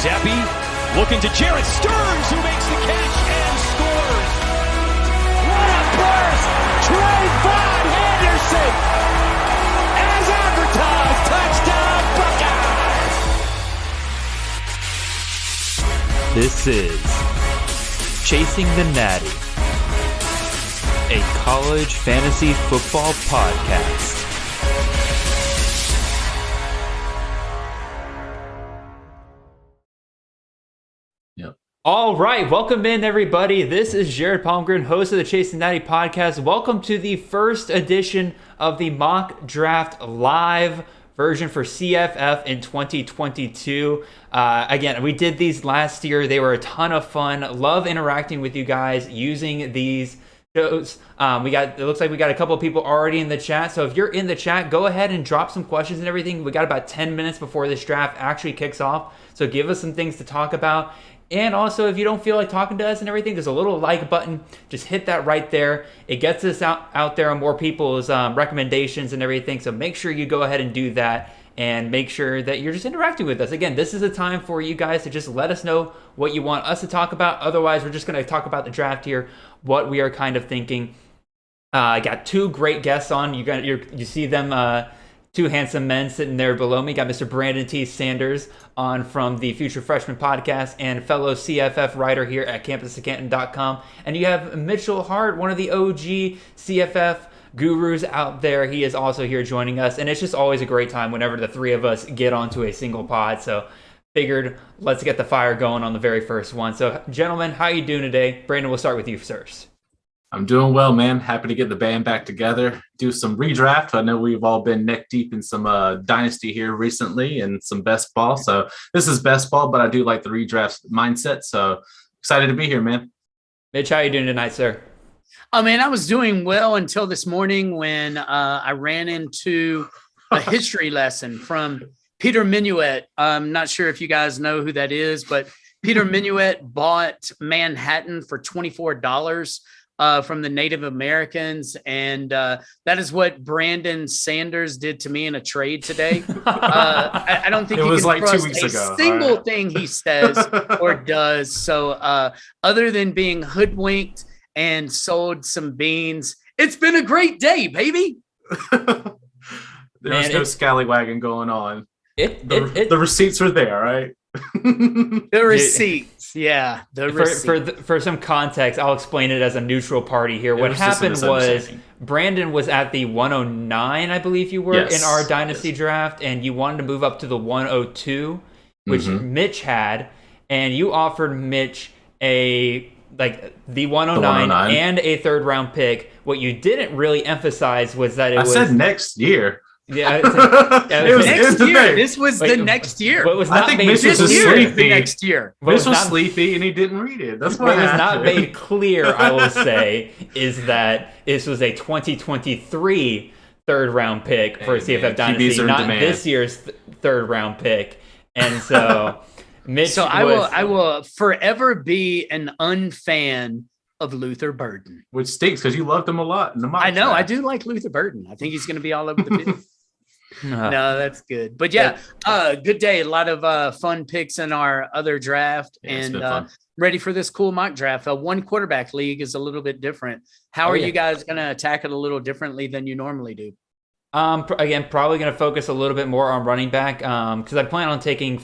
Debbie looking to Jared Stearns, who makes the catch and scores. What a burst! Trayvon Henderson, as advertised, touchdown Buckeyes! This is Chasing the Natty, a college fantasy football podcast. All right, welcome in everybody. This is Jared Palmgren, host of the Chasing Natty podcast. Welcome to the first edition of the Mock Draft live version for CFF in 2022. Again, we did these last year. They were a ton of fun. Love interacting with you guys using these shows. It looks like we got a couple of people already in the chat. So if you're in the chat, go ahead and drop some questions and everything. We got about 10 minutes before this draft actually kicks off. So give us some things to talk about. And also, if you don't feel like talking to us and everything, there's a little like button. Just hit that right there. It gets us out there on more people's recommendations and everything. So make sure you go ahead and do that and make sure that you're just interacting with us. Again, this is a time for you guys to just let us know what you want us to talk about. Otherwise, we're just going to talk about the draft here, what we are kind of thinking. I got two great guests on. You see them. Two handsome men sitting there below me. Got Mr. Brandon T. Sanders on from the Future Freshman podcast and fellow CFF writer here at campusofcanton.com. And you have Mitch Hardt, one of the OG CFF gurus out there. He is also here joining us. And it's just always a great time whenever the three of us get onto a single pod. So figured let's get the fire going on the very first one. So gentlemen, how you doing today? Brandon, we'll start with you first. I'm doing well, man. Happy to get the band back together, do some redraft. I know we've all been neck deep in some dynasty here recently and some best ball. So this is best ball, but I do like the redraft mindset. So excited to be here, man. Mitch, how you doing tonight, sir? Oh, man, I was doing well until this morning when I ran into a history lesson from Peter Minuet. I'm not sure if you guys know who that is, but Peter Minuet bought Manhattan for $24. From the Native Americans, and that is what Brandon Sanders did to me in a trade today. I don't think it was like 2 weeks a ago. Single thing he says or does. So other than being hoodwinked and sold some beans, it's been a great day, baby. There's no scallywagging going on. The receipts were there, right? The receipts. Yeah, for some context, I'll explain it as a neutral party here. What happened was Brandon was at the 109, I believe you were, in our dynasty draft, and you wanted to move up to the 102, which Mitch had, and you offered Mitch the 109 and a third round pick. What you didn't really emphasize was that I said next year. Yeah, it was next year. This was the next year. I think Mitch was sleepy. Next year, Mitch was sleepy and he didn't read it. That's what was not made clear. I will say is that this was a 2023 third round pick for CFF Dynasty, not this year's third round pick. And so, Mitch. So I will forever be an unfan of Luther Burden, which stinks because you loved him a lot in the mock I know. draft. I do like Luther Burden. I think he's going to be all over the field. No, that's good. But yeah, good day. A lot of fun picks in our other draft, and ready for this cool mock draft. A one quarterback league is a little bit different. How are you guys going to attack it a little differently than you normally do? Again, probably going to focus a little bit more on running back because I plan on taking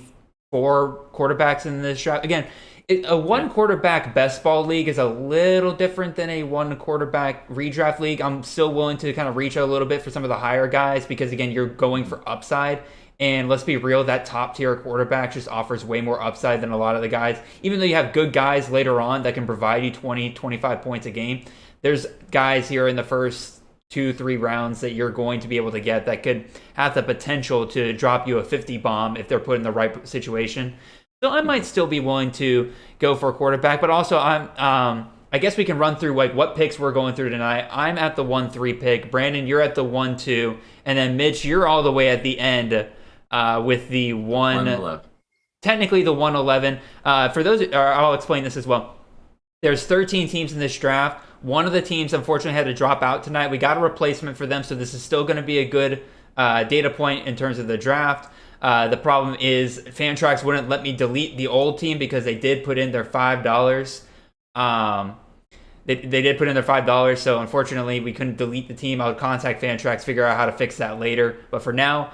4 quarterbacks in this draft. Again, a one quarterback best ball league is a little different than a one quarterback redraft league. I'm still willing to kind of reach a little bit for some of the higher guys because, again, you're going for upside. And let's be real, that top tier quarterback just offers way more upside than a lot of the guys. Even though you have good guys later on that can provide you 20, 25 points a game, there's guys here in the first 2-3 rounds that you're going to be able to get that could have the potential to drop you a 50 bomb if they're put in the right situation. So I might still be willing to go for a quarterback, but also I guess we can run through like what picks we're going through tonight. I'm at the 1-3 pick. Brandon, you're at the 1-2, and then Mitch, you're all the way at the end with the 111. Technically the 111. For those, I'll explain this as well. There's 13 teams in this draft. One of the teams unfortunately had to drop out tonight. We got a replacement for them, so this is still going to be a good data point in terms of the draft. The problem is Fantrax wouldn't let me delete the old team because they did put in their $5. They did put in their $5, so unfortunately we couldn't delete the team. I would contact Fantrax, figure out how to fix that later. But for now,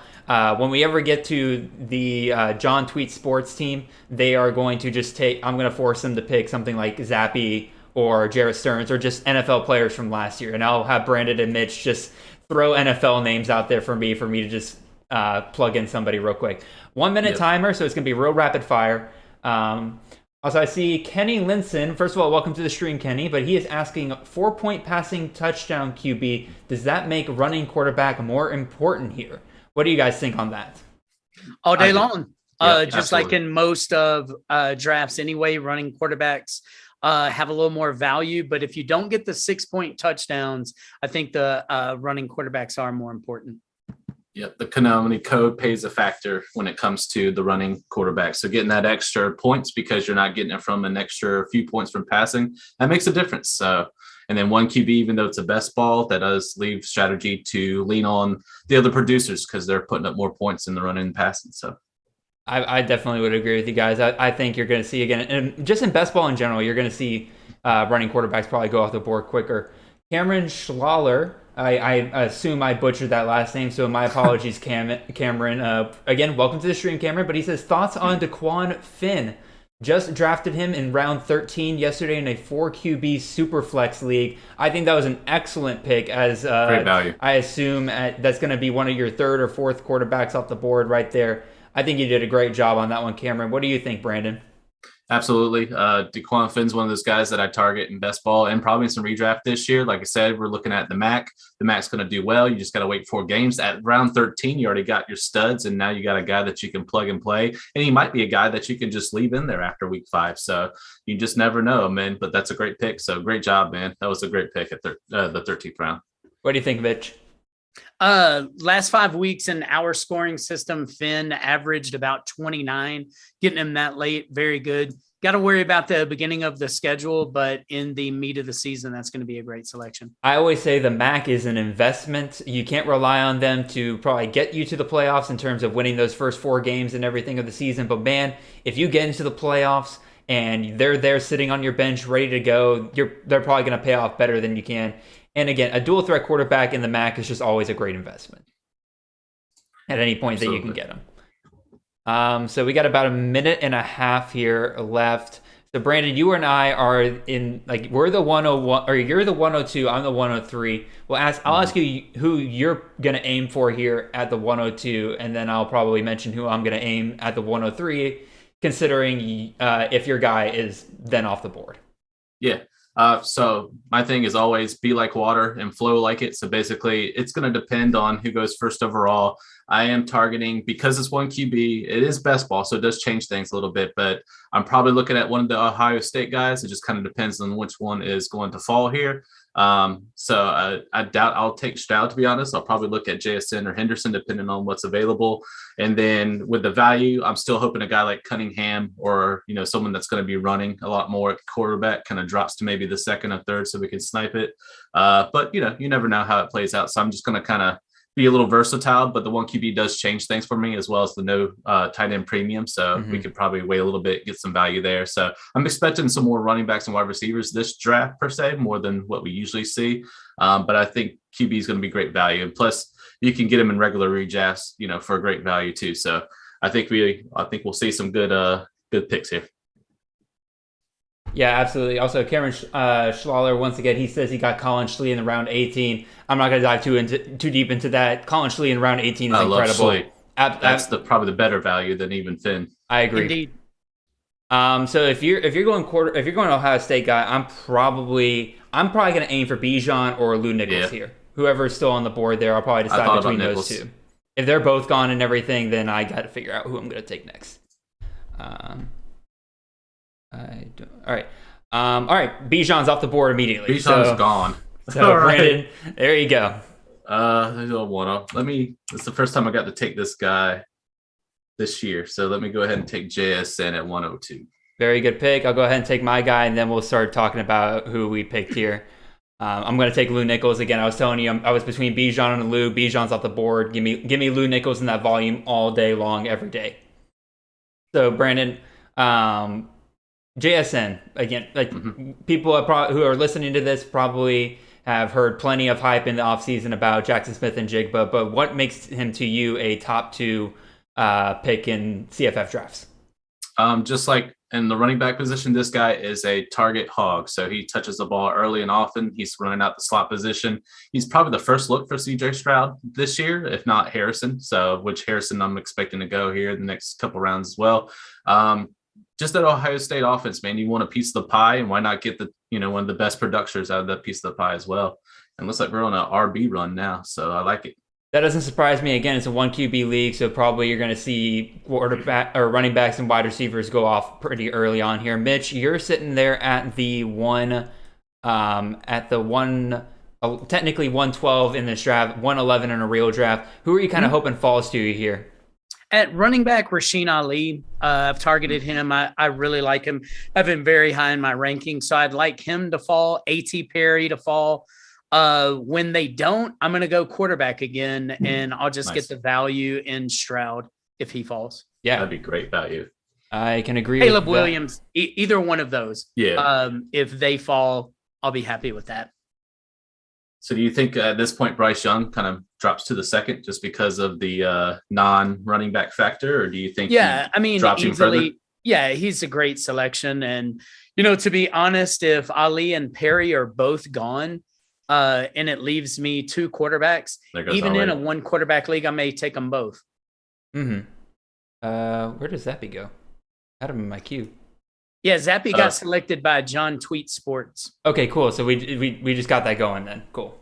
when we ever get to the John Tweet Sports team, they are going to just I'm going to force them to pick something like Zappy or Jarrett Stearns or just NFL players from last year. And I'll have Brandon and Mitch just throw NFL names out there for me to just plug in somebody real quick. 1 minute timer, so it's going to be real rapid fire. Also, I see Kenny Linson. First of all, welcome to the stream, Kenny. But he is asking 4-point passing touchdown QB. Does that make running quarterback more important here? What do you guys think on that? All day long. Just absolutely. like in most of drafts anyway, running quarterbacks have a little more value. But if you don't get the 6-point touchdowns, I think the running quarterbacks are more important. Yep, the Konami code pays a factor when it comes to the running quarterback. So getting that extra points because you're not getting it from an extra few points from passing, that makes a difference. So, and then one QB, even though it's a best ball, that does leave strategy to lean on the other producers because they're putting up more points in the running and passing. So I definitely would agree with you guys. I think you're going to see again, and just in best ball in general, you're going to see running quarterbacks probably go off the board quicker. Cameron Schlaller, I assume I butchered that last name, so my apologies, Cameron. Again, welcome to the stream, Cameron. But he says, thoughts on DeQuan Finn? Just drafted him in round 13 yesterday in a 4QB Superflex league. I think that was an excellent pick, as great value. I assume that's going to be one of your third or fourth quarterbacks off the board right there. I think you did a great job on that one, Cameron. What do you think, Brandon? Absolutely. DeQuan Finn's one of those guys that I target in best ball and probably in some redraft this year. Like I said, we're looking at the MAC. The MAC's going to do well. You just got to wait 4 games. At round 13, you already got your studs, and now you got a guy that you can plug and play. And he might be a guy that you can just leave in there after week 5. So you just never know, man. But that's a great pick. So great job, man. That was a great pick at the 13th round. What do you think, Mitch? Last 5 weeks in our scoring system, Finn averaged about 29. Getting him that late, very good. Got to worry about the beginning of the schedule, but in the meat of the season, that's going to be a great selection. I always say the MAC is an investment. You can't rely on them to probably get you to the playoffs in terms of winning those first 4 games and everything of the season. But man, if you get into the playoffs and they're there sitting on your bench ready to go, they're probably going to pay off better than you can. And again, a dual threat quarterback in the MAC is just always a great investment at any point that you can get them. So we got about a minute and a half here left. So Brandon, you and I are in, like, we're the 101, or you're the 102, I'm the 103. I'll ask you who you're going to aim for here at the 102, and then I'll probably mention who I'm going to aim at the 103, considering if your guy is then off the board. Yeah. So my thing is always be like water and flow like it. So basically it's going to depend on who goes first overall. I am targeting, because it's 1 QB, it is best ball, so it does change things a little bit, but I'm probably looking at one of the Ohio State guys. It just kind of depends on which one is going to fall here. So I doubt I'll take Stroud, to be honest. I'll probably look at JSN or Henderson, depending on what's available. And then with the value, I'm still hoping a guy like Cunningham or, someone that's going to be running a lot more at quarterback kind of drops to maybe the second or third so we can snipe it. But, you never know how it plays out. So I'm just going to kind of be a little versatile, but the 1 QB does change things for me, as well as the no tight end premium. So we could probably wait a little bit, get some value there. So I'm expecting some more running backs and wide receivers this draft per se, more than what we usually see. But I think QB is going to be great value. And plus you can get them in regular redrafts, for a great value too. So I think we'll see some good picks here. Yeah, absolutely. Also, Cameron Schlaller, once again, he says he got Colin Schley in the round 18. I'm not going to dive too deep into that. Colin Schley in round 18 is incredible. That's probably the better value than even Finn. I agree. Indeed. So if you're going Ohio State guy, I'm probably going to aim for Bijan or Lou Nichols here. Whoever is still on the board there, I'll probably decide between those two. If they're both gone and everything, then I got to figure out who I'm going to take next. All right. Bijan's off the board immediately. Bijan's gone. So Brandon, there you go. There's a one-off. It's the first time I got to take this guy this year. So let me go ahead and take JSN at 102. Very good pick. I'll go ahead and take my guy, and then we'll start talking about who we picked here. I'm going to take Lou Nichols again. I was telling you, I was between Bijan and Lou. Bijan's off the board. Give me Lou Nichols in that volume all day long, every day. So Brandon, JSN again. Like people who are listening to this probably have heard plenty of hype in the offseason about Jackson Smith and Jigba. But what makes him to you a top 2 pick in CFF drafts? Just like in the running back position, this guy is a target hog. So he touches the ball early and often. He's running out the slot position. He's probably the first look for CJ Stroud this year, if not Harrison. So which Harrison I'm expecting to go here in the next couple rounds as well. Just that Ohio State offense, man, you want a piece of the pie, and why not get one of the best producers out of that piece of the pie as well? And looks like we're on an RB run now, so I like it. That doesn't surprise me. Again, it's a 1 QB league, so probably you're going to see quarterback or running backs and wide receivers go off pretty early on here. Mitch, you're sitting there at the technically 112 in this draft, 111 in a real draft. Who are you kind of hoping falls to you here? At running back, Rasheen Ali, I've targeted him. I really like him. I've been very high in my ranking, so I'd like him to fall, A.T. Perry to fall. When they don't, I'm going to go quarterback again, and I'll just get the value in Stroud if he falls. Yeah, that'd be great value. I can agree. Caleb Williams, either one of those. Yeah. If they fall, I'll be happy with that. So do you think at this point Bryce Young kind of drops to the second just because of the non-running back factor, or do you think drops easily? Yeah, he's a great selection, and to be honest, if Ali and Perry are both gone, and it leaves me 2 quarterbacks, even in a 1 quarterback league, I may take them both. Where does Zappy go? I had him in my queue. Yeah, Zappy got selected by John Tweet Sports. Okay, cool. So we just got that going then. Cool.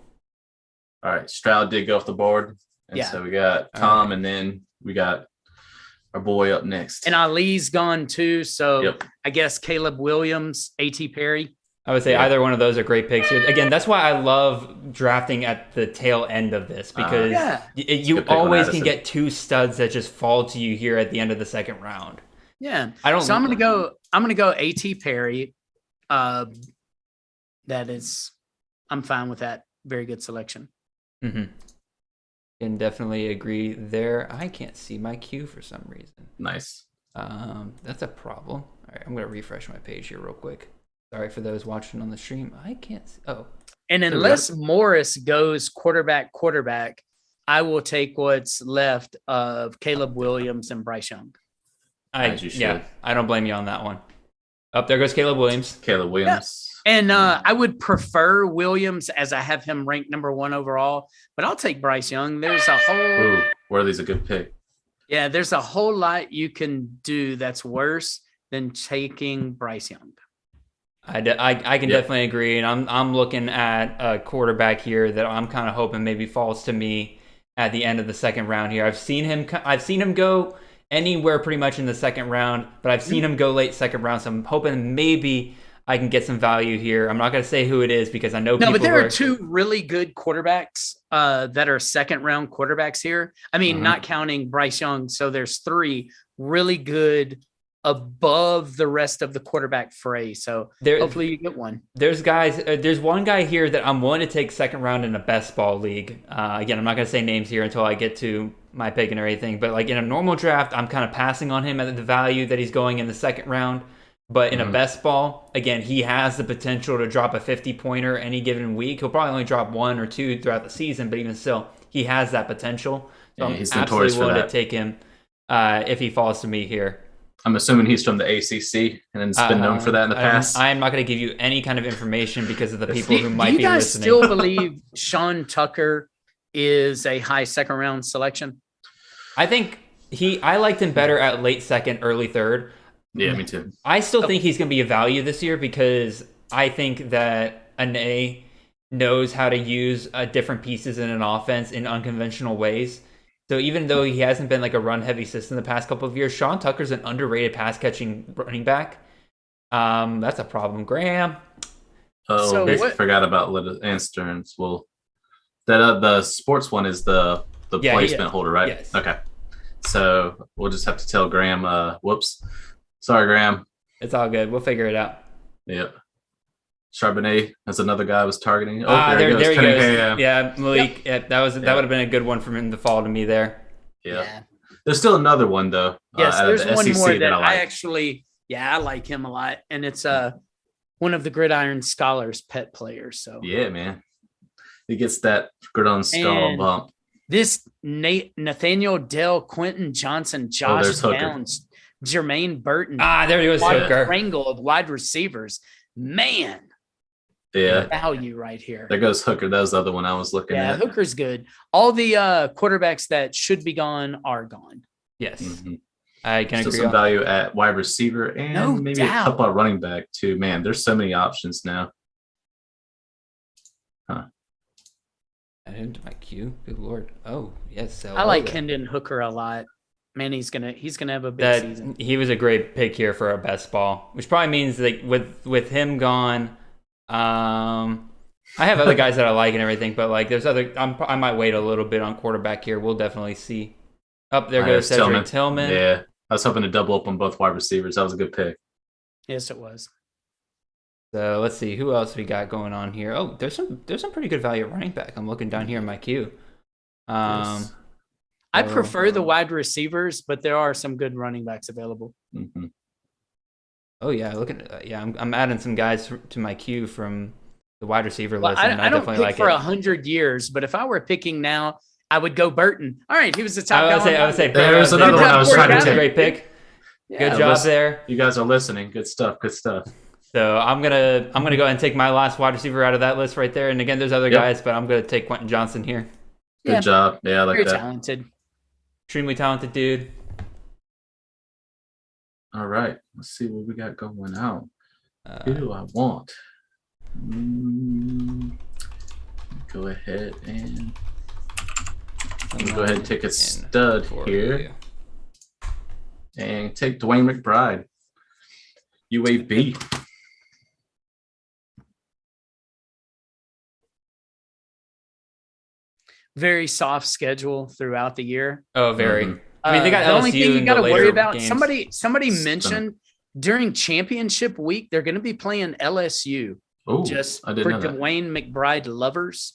All right, Stroud did go off the board. And so we got Tom, and then we got our boy up next. And Ali's gone too, so I guess Caleb Williams, A.T. Perry. I would say either one of those are great picks here. Again, that's why I love drafting at the tail end of this, because you always can get 2 studs that just fall to you here at the end of the second round. Yeah. I'm gonna go A.T. Perry. I'm fine with that. Very good selection. Can definitely agree there. I can't see my queue for some reason. Nice. That's a problem. All right, I'm gonna refresh my page here real quick. Sorry for those watching on the stream. I can't see. Oh. And unless Morris goes quarterback, I will take what's left of Caleb Williams and Bryce Young. I don't blame you on that one. Up there goes Caleb Williams. Yeah. And I would prefer Williams, as I have him ranked number 1 overall, but I'll take Bryce Young. There's a whole Worthy's a good pick. Yeah, there's a whole lot you can do that's worse than taking Bryce Young. I can definitely agree, and I'm looking at a quarterback here that I'm kind of hoping maybe falls to me at the end of the second round here. I've seen him go anywhere pretty much in the second round, but I've seen him go late second round, so I'm hoping maybe I can get some value here. I'm not going to say who it is because I know people. No, but there are 2 really good quarterbacks that are second round quarterbacks here. I mean, not counting Bryce Young, so there's 3 really good above the rest of the quarterback fray. So hopefully you get one. There's one guy here that I'm willing to take second round in a best ball league. Again, I'm not going to say names here until I get to my pick and everything, but like in a normal draft, I'm kind of passing on him at the value that he's going in the second round. But in a best ball, again, he has the potential to drop a 50-pointer any given week. He'll probably only drop 1 or 2 throughout the season, but even still, he has that potential. So I'm absolutely willing to take him if he falls to me here. I'm assuming he's from the ACC and it's been known for that in the past. I'm not going to give you any kind of information because of the people who might be listening. Do you guys still believe Sean Tucker is a high second round selection? I think I liked him better at late second, early third. Yeah, me too. I still think he's going to be a value this year because I think that Ane knows how to use different pieces in an offense in unconventional ways. So even though he hasn't been like a run-heavy system the past couple of years, Sean Tucker's an underrated pass-catching running back. That's a problem, Graham. Forgot about Litta and Stearns. Well, that the sports one is the placement holder, right? Yes. Okay. So we'll just have to tell Graham. Whoops. Sorry, Graham. It's all good. We'll figure it out. Yep. Charbonnet as another guy I was targeting. Oh, there he goes. Cunningham. Yeah, Malik. Yep. That would have been a good one for him to fall to me there. Yeah. There's still another one though. Yes, there's one SEC more that I like. I like him a lot, and it's one of the Gridiron Scholars pet players. So yeah, man, he gets that Gridiron Scholar bump. This Nathaniel Dell, Quentin Johnson, Josh Downs, Jermaine Burton. There he goes, Hooker. Wrangle of wide receivers. Man. Yeah. Value right here. There goes Hooker. That was the other one I was looking at. Yeah, Hooker's good. All the quarterbacks that should be gone are gone. Yes. Mm-hmm. I can Still agree. Some value at wide receiver and maybe a couple of running back too. Man, there's so many options now. Huh. Add him to my queue. Good Lord. Oh, yes. I like Hendon Hooker a lot. Man, he's gonna have a big season. He was a great pick here for our best ball, which probably means that with him gone, I have other guys that I like and everything, but like there's other. I might wait a little bit on quarterback here. We'll definitely see. Up there goes Cedric Tillman. Yeah, I was hoping to double up on both wide receivers. That was a good pick. Yes, it was. So let's see who else we got going on here. Oh, there's some pretty good value at running back. I'm looking down here in my queue. Yes. I prefer the wide receivers, but there are some good running backs available. Mm-hmm. Oh yeah, I'm adding some guys to my queue from the wide receiver list. Well, and I don't definitely pick like for it. 100 years, but if I were picking now, I would go Burton. All right, he was the top. I would say there's another one I was trying to take. Great pick. Yeah, good job there. You guys are listening. Good stuff. Good stuff. So I'm gonna go ahead and take my last wide receiver out of that list right there. And again, there's other guys, but I'm gonna take Quentin Johnson here. Good job. Yeah, I like very that. Talented. Extremely talented dude. All right, let's see what we got going on. Who do I want? Go ahead and take a stud here and take Dwayne McBride. UAB. Very soft schedule throughout the year. Oh, very. Mm-hmm. I mean, they got the LSU only thing you got to worry about. Games. Somebody mentioned during championship week they're going to be playing LSU. Oh, just I didn't for know that. Dwayne McBride lovers.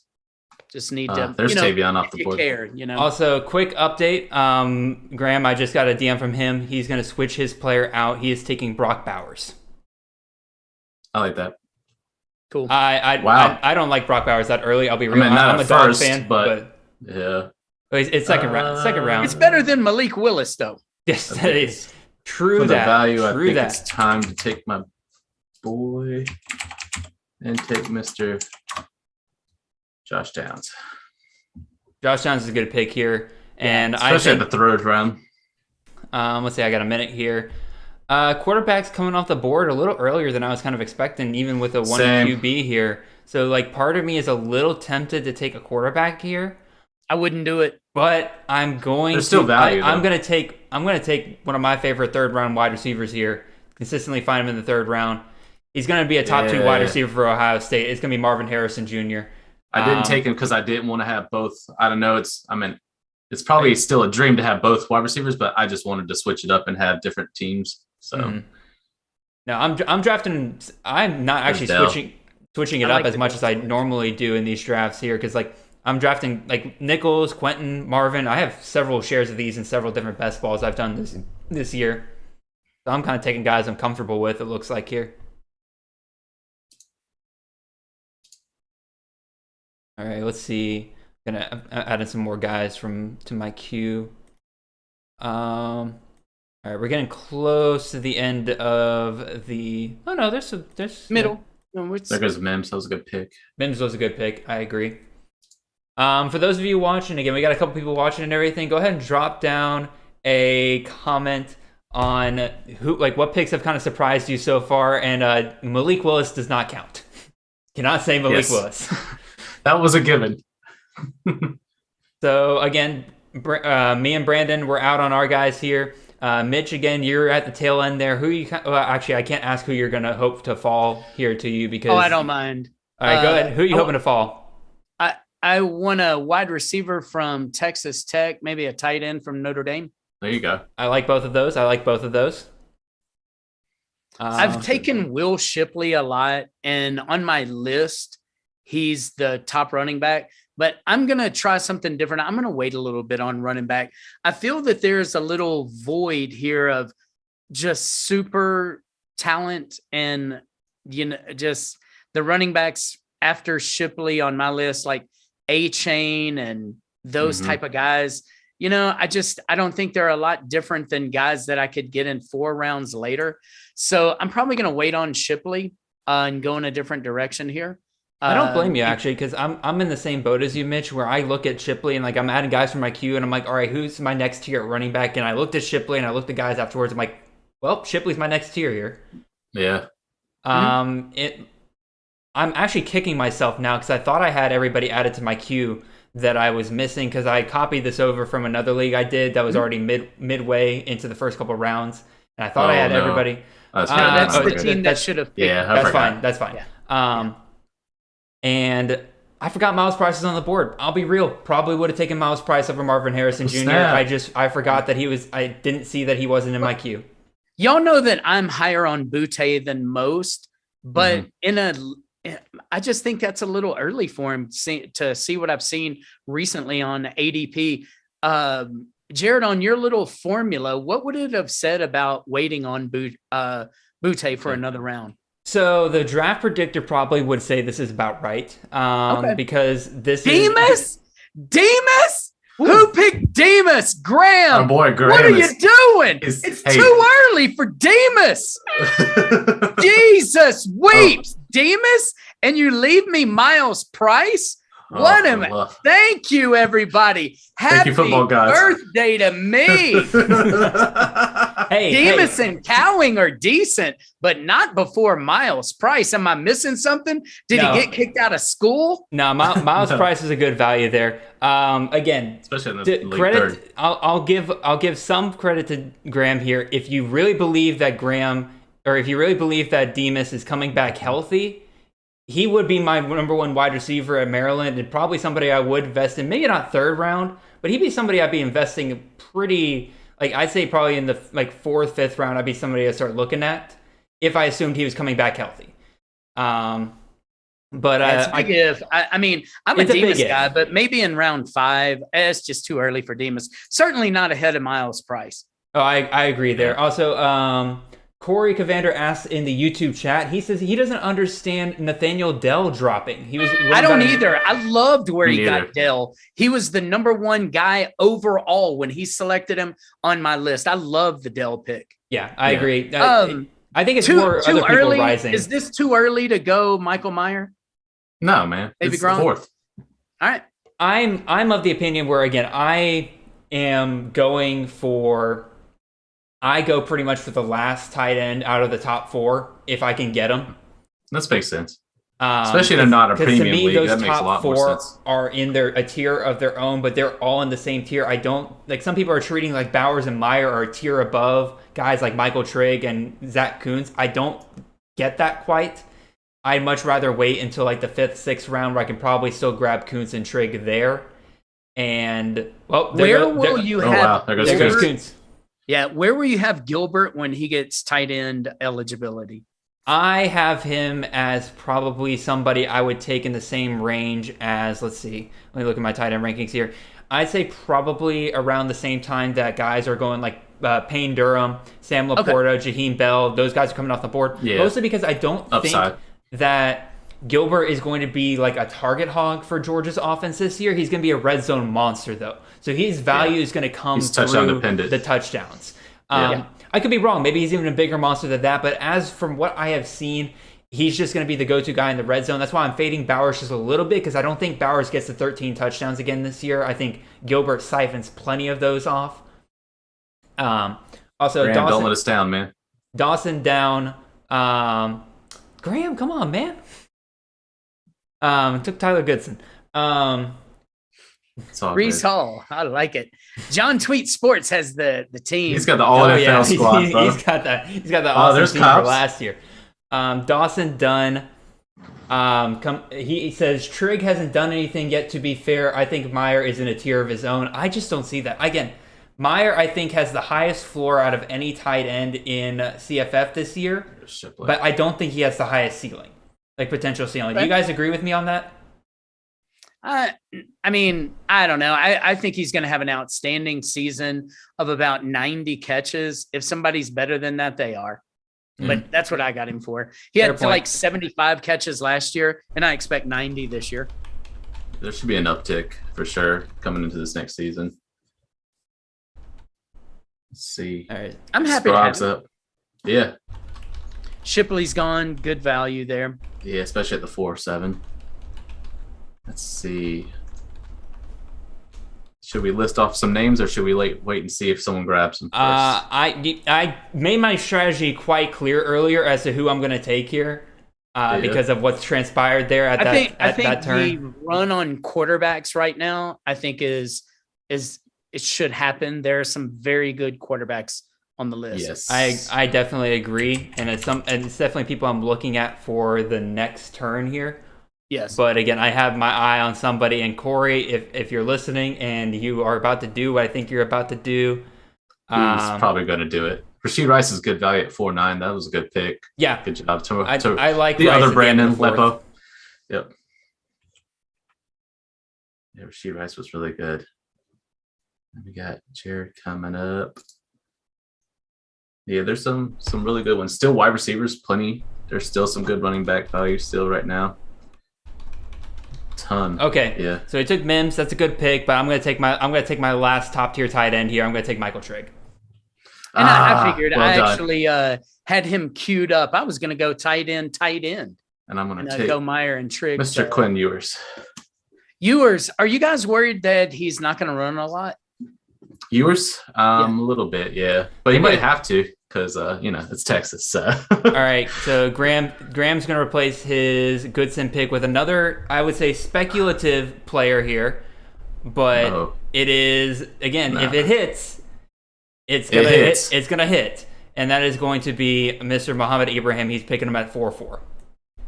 Just need to. There's Tavion off the board. Care, Also, quick update. Graham, I just got a DM from him. He's going to switch his player out. He is taking Brock Bowers. I like that. Cool. I don't like Brock Bowers that early. I'll be real. I'm a first, dog fan, but yeah. It's second round. Second round. It's better than Malik Willis, though. Yes, that is true. For the value, I think that. it's time to take my boy and take Mr. Josh Downs. Josh Downs is a good pick here, and especially at the third round. Let's see, I got a minute here. Quarterbacks coming off the board a little earlier than I was kind of expecting, even with a 1 QB here. So, like, part of me is a little tempted to take a quarterback here. I wouldn't do it, but I'm going. There's still value. I'm going to take one of my favorite third round wide receivers here. Consistently find him in the third round. He's going to be a top 2 wide receiver for Ohio State. It's going to be Marvin Harrison Jr. I didn't take him because I didn't want to have both. I don't know. It's probably still a dream to have both wide receivers, but I just wanted to switch it up and have different teams. So, no, I'm drafting. I'm not actually switching it up as much as I normally do in these drafts here because like I'm drafting like Nichols, Quentin, Marvin. I have several shares of these in several different best balls I've done this year. So I'm kind of taking guys I'm comfortable with. It looks like here. All right, let's see. Gonna add in some more guys to my queue. All right, we're getting close to the end of the. Oh no, there's middle. There goes Mims. That was a good pick. Mims was a good pick. I agree. For those of you watching, again, we got a couple people watching and everything. Go ahead and drop down a comment on what picks have kind of surprised you so far. And Malik Willis does not count. Cannot say Malik Willis. That was a given. So again, me and Brandon, we're out on our guys here. Mitch, again, you're at the tail end there. Actually, I can't ask who you're going to hope to fall here to you because. Oh, I don't mind. All right, go ahead. Who are you hoping to fall? I want a wide receiver from Texas Tech, maybe a tight end from Notre Dame. There you go. I like both of those. I've taken Will Shipley a lot, and on my list, he's the top running back. But I'm going to try something different. I'm going to wait a little bit on running back. I feel that there's a little void here of just super talent and, just the running backs after Shipley on my list, like A-Chain and those type of guys. I don't think they're a lot different than guys that I could get in 4 rounds later. So I'm probably going to wait on Shipley and go in a different direction here. I don't blame you, actually, because I'm in the same boat as you, Mitch, where I look at Shipley and I'm adding guys from my queue and I'm like, all right, who's my next tier at running back? And I looked at Shipley and I looked at guys afterwards. I'm like, well, Shipley's my next tier here. Yeah. I'm actually kicking myself now because I thought I had everybody added to my queue that I was missing because I copied this over from another league I did that was already midway into the first couple rounds, and I thought I had everybody. That's the team that should have. Yeah, that's fine. Yeah. And I forgot Miles Price is on the board. I'll be real, probably would have taken Miles Price over Marvin Harrison Jr. I forgot that I didn't see that he wasn't in my queue. Y'all know that I'm higher on Butte than most, but I just think that's a little early for him to see what I've seen recently on ADP. Jared, on your little formula, what would it have said about waiting on Butte for another round? So the draft predictor probably would say this is about right, because this Demas? Who picked Demas? Graham. Our boy Graham. What are you doing? It's too early for Demas. Jesus weeps. Demas? And you leave me Miles Price? Thank you, everybody. Happy football gods. birthday to me. Demas and Cowing are decent, but not before Miles Price. Am I missing something? Did he get kicked out of school? No, Miles Price is a good value there. Again, especially in the late credit. third. I'll give some credit to Graham here. If you really believe that Demas is coming back healthy, he would be my number 1 wide receiver at Maryland, and probably somebody I would invest in. Maybe not 3rd round, but he'd be somebody I'd be investing pretty. I'd say probably in the 4th, 5th round, I'd be somebody I'd start looking at if I assumed he was coming back healthy. But that's big if. I'm a Demas guy, but maybe in round 5, it's just too early for Demas. Certainly not ahead of Miles Price. Oh, I agree there. Also, Corey Cavander asks in the YouTube chat, he says he doesn't understand Nathaniel Dell dropping. I don't either. I loved where he got Dell. He was the number 1 guy overall when he selected him on my list. I love the Dell pick. Yeah, I agree. I think it's more too other people early. rising. Is this too early to go Michael Meyer? No, man. Maybe it's Gronk? 4th. All right. I'm of the opinion where, again, I am going for... I go pretty much for the last tight end out of the top 4 if I can get them. That makes sense. Especially in not a premium league. Those that makes a lot more sense. Are in a tier of their own, but they're all in the same tier. I don't some people are treating Bowers and Meyer are a tier above guys like Michael Trigg and Zach Kuntz. I don't get that quite. I'd much rather wait until the 5th, 6th round where I can probably still grab Kuntz and Trigg there. And where will you have? There goes Kuntz. Yeah, where will you have Gilbert when he gets tight end eligibility? I have him as probably somebody I would take in the same range as, let's see, let me look at my tight end rankings here. I'd say probably around the same time that guys are going Payne Durham, Sam Laporta, Jaheim Bell, those guys are coming off the board. Yeah. Mostly because I don't think that Gilbert is going to be a target hog for Georgia's offense this year. He's going to be a red zone monster, though. So his value is going to come through the touchdowns. I could be wrong. Maybe he's even a bigger monster than that. But as from what I have seen, he's just going to be the go-to guy in the red zone. That's why I'm fading Bowers just a little bit, because I don't think Bowers gets the 13 touchdowns again this year. I think Gilbert siphons plenty of those off. Also, Graham, don't let us down, man. Dawson down. Graham, come on, man. Took Tyler Goodson. Brees Hall, I like it. John Tweet Sports has the team. He's got the all NFL squad. Bro. He's got the awesome team for last year. Dawson Dunn. He says Trigg hasn't done anything yet. To be fair, I think Meyer is in a tier of his own. I just don't see that. Again, Meyer, I think, has the highest floor out of any tight end in CFF this year, but I don't think he has the highest ceiling, like potential ceiling. Do you guys agree with me on that? I mean, I don't know. I think he's going to have an outstanding season of about 90 catches. If somebody's better than that, they are. But that's what I got him for. He had like 75 catches last year, and I expect 90 this year. There should be an uptick for sure coming into this next season. Let's see. All right. I'm happy to have him. up. Yeah. Shipley's gone. Good value there. Yeah, especially at the 4-7. Let's see. Should we list off some names, or should we wait and see if someone grabs them first? I made my strategy quite clear earlier as to who I'm going to take here because of what's transpired there at that turn. The run on quarterbacks right now, I think is it should happen. There are some very good quarterbacks on the list. Yes, I definitely agree, and it's definitely people I'm looking at for the next turn here. Yes. But again, I have my eye on somebody. And Corey, if you're listening and you are about to do what I think you're about to do, he's probably going to do it. Rashee Rice is good value at 4.9. That was a good pick. Yeah. Good job. I like the Rice other Brandon Lepo. Fourth. Yep. Yeah, Rashee Rice was really good. And we got Jared coming up. Yeah, there's some really good ones. Still wide receivers, plenty. There's still some good running back value still right now. Ton. Okay. Yeah. So he took Mims. That's a good pick, but I'm gonna take my last top tier tight end here. I'm gonna take Michael Trigg. And I figured well I done. actually had him queued up. I was gonna go tight end. And I'm gonna take go Meyer and Trigg. Mr. Quinn Ewers. Ewers, are you guys worried that he's not gonna run a lot? Ewers? A little bit, yeah. But he might have to because it's Texas. So all right. So Graham's gonna replace his Goodson pick with another, I would say, speculative player here. But it is if it hits, it's gonna hit. And that is going to be Mr. Muhammad Ibrahim. He's picking him at 4-4.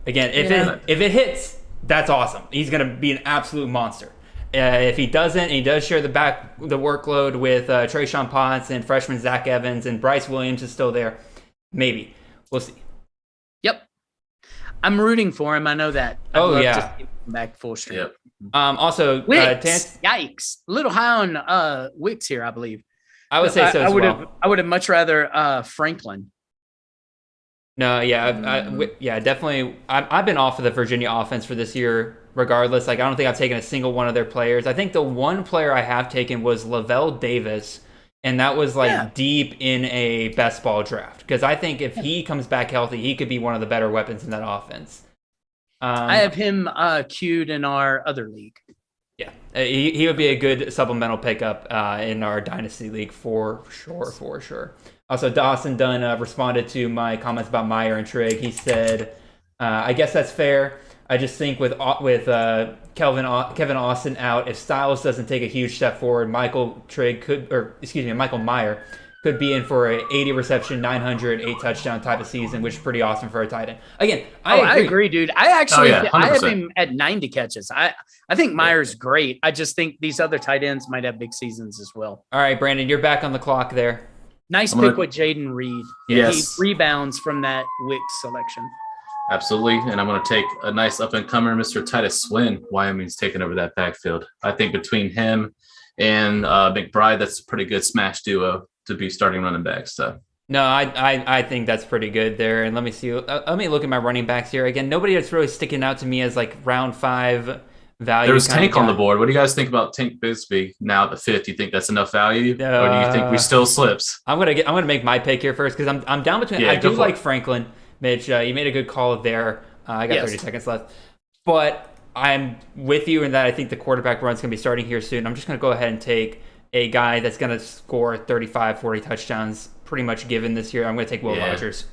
Again, if it hits, that's awesome. He's gonna be an absolute monster. If he doesn't, and he does share the workload with Trayshawn Potts and freshman Zach Evans, and Bryce Williams is still there, maybe. We'll see. Yep. I'm rooting for him. I know that. I'd love to see him back full stream. Yep. Also, Wicks. Yikes. A little high on Wicks here, I believe. I would say so as well. I would have much rather Franklin. No, definitely. I've been off of the Virginia offense for this year regardless. Like, I don't think I've taken a single one of their players. I think the one player I have taken was Lavelle Davis, and that was deep in a best ball draft. Because I think if he comes back healthy, he could be one of the better weapons in that offense. I have him queued in our other league. Yeah, he would be a good supplemental pickup in our Dynasty League for sure. Also, Dawson Dunn responded to my comments about Meyer and Trigg. He said, I guess that's fair. I just think with Kevin Austin out, if Styles doesn't take a huge step forward, Michael Meyer could be in for a 80 reception, 900, 8 touchdown type of season, which is pretty awesome for a tight end. Again, I agree, dude. I have him at 90 catches. I think Meyer's great. I just think these other tight ends might have big seasons as well. All right, Brandon, you're back on the clock there. Nice pick with Jaden Reed. Yes. He rebounds from that Wicks selection. Absolutely. And I'm going to take a nice up-and-comer, Mr. Titus Swin. Wyoming's taking over that backfield. I think between him and McBride, that's a pretty good smash duo to be starting running backs. So. No, I think that's pretty good there. And let me see. Let me look at my running backs here. Again, nobody that's really sticking out to me as like round 5 value. There was Tank on the board. What do you guys think about Tank Bisbee now at the 5th? Do you think that's enough value? Or do you think we still slips? I'm gonna make my pick here first because I'm down between. I do like Franklin. Mitch, you made a good call there. I got 30 seconds left. But I'm with you in that I think the quarterback run's going to be starting here soon. I'm just going to go ahead and take a guy that's going to score 35, 40 touchdowns pretty much given this year. I'm going to take Will Rogers.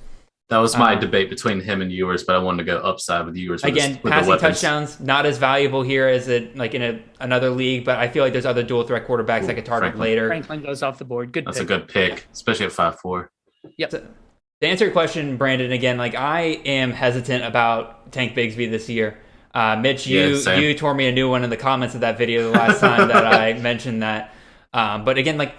That was my debate between him and Ewers, but I wanted to go upside with Ewers. Again, passing touchdowns, not as valuable here as in another league, but I feel like there's other dual threat quarterbacks I could target later. Franklin goes off the board. That's a good pick, especially at 5'4". Yep. So, to answer your question, Brandon, again, like I am hesitant about Tank Bigsby this year. Mitch, you tore me a new one in the comments of that video the last time that I mentioned that. But again, like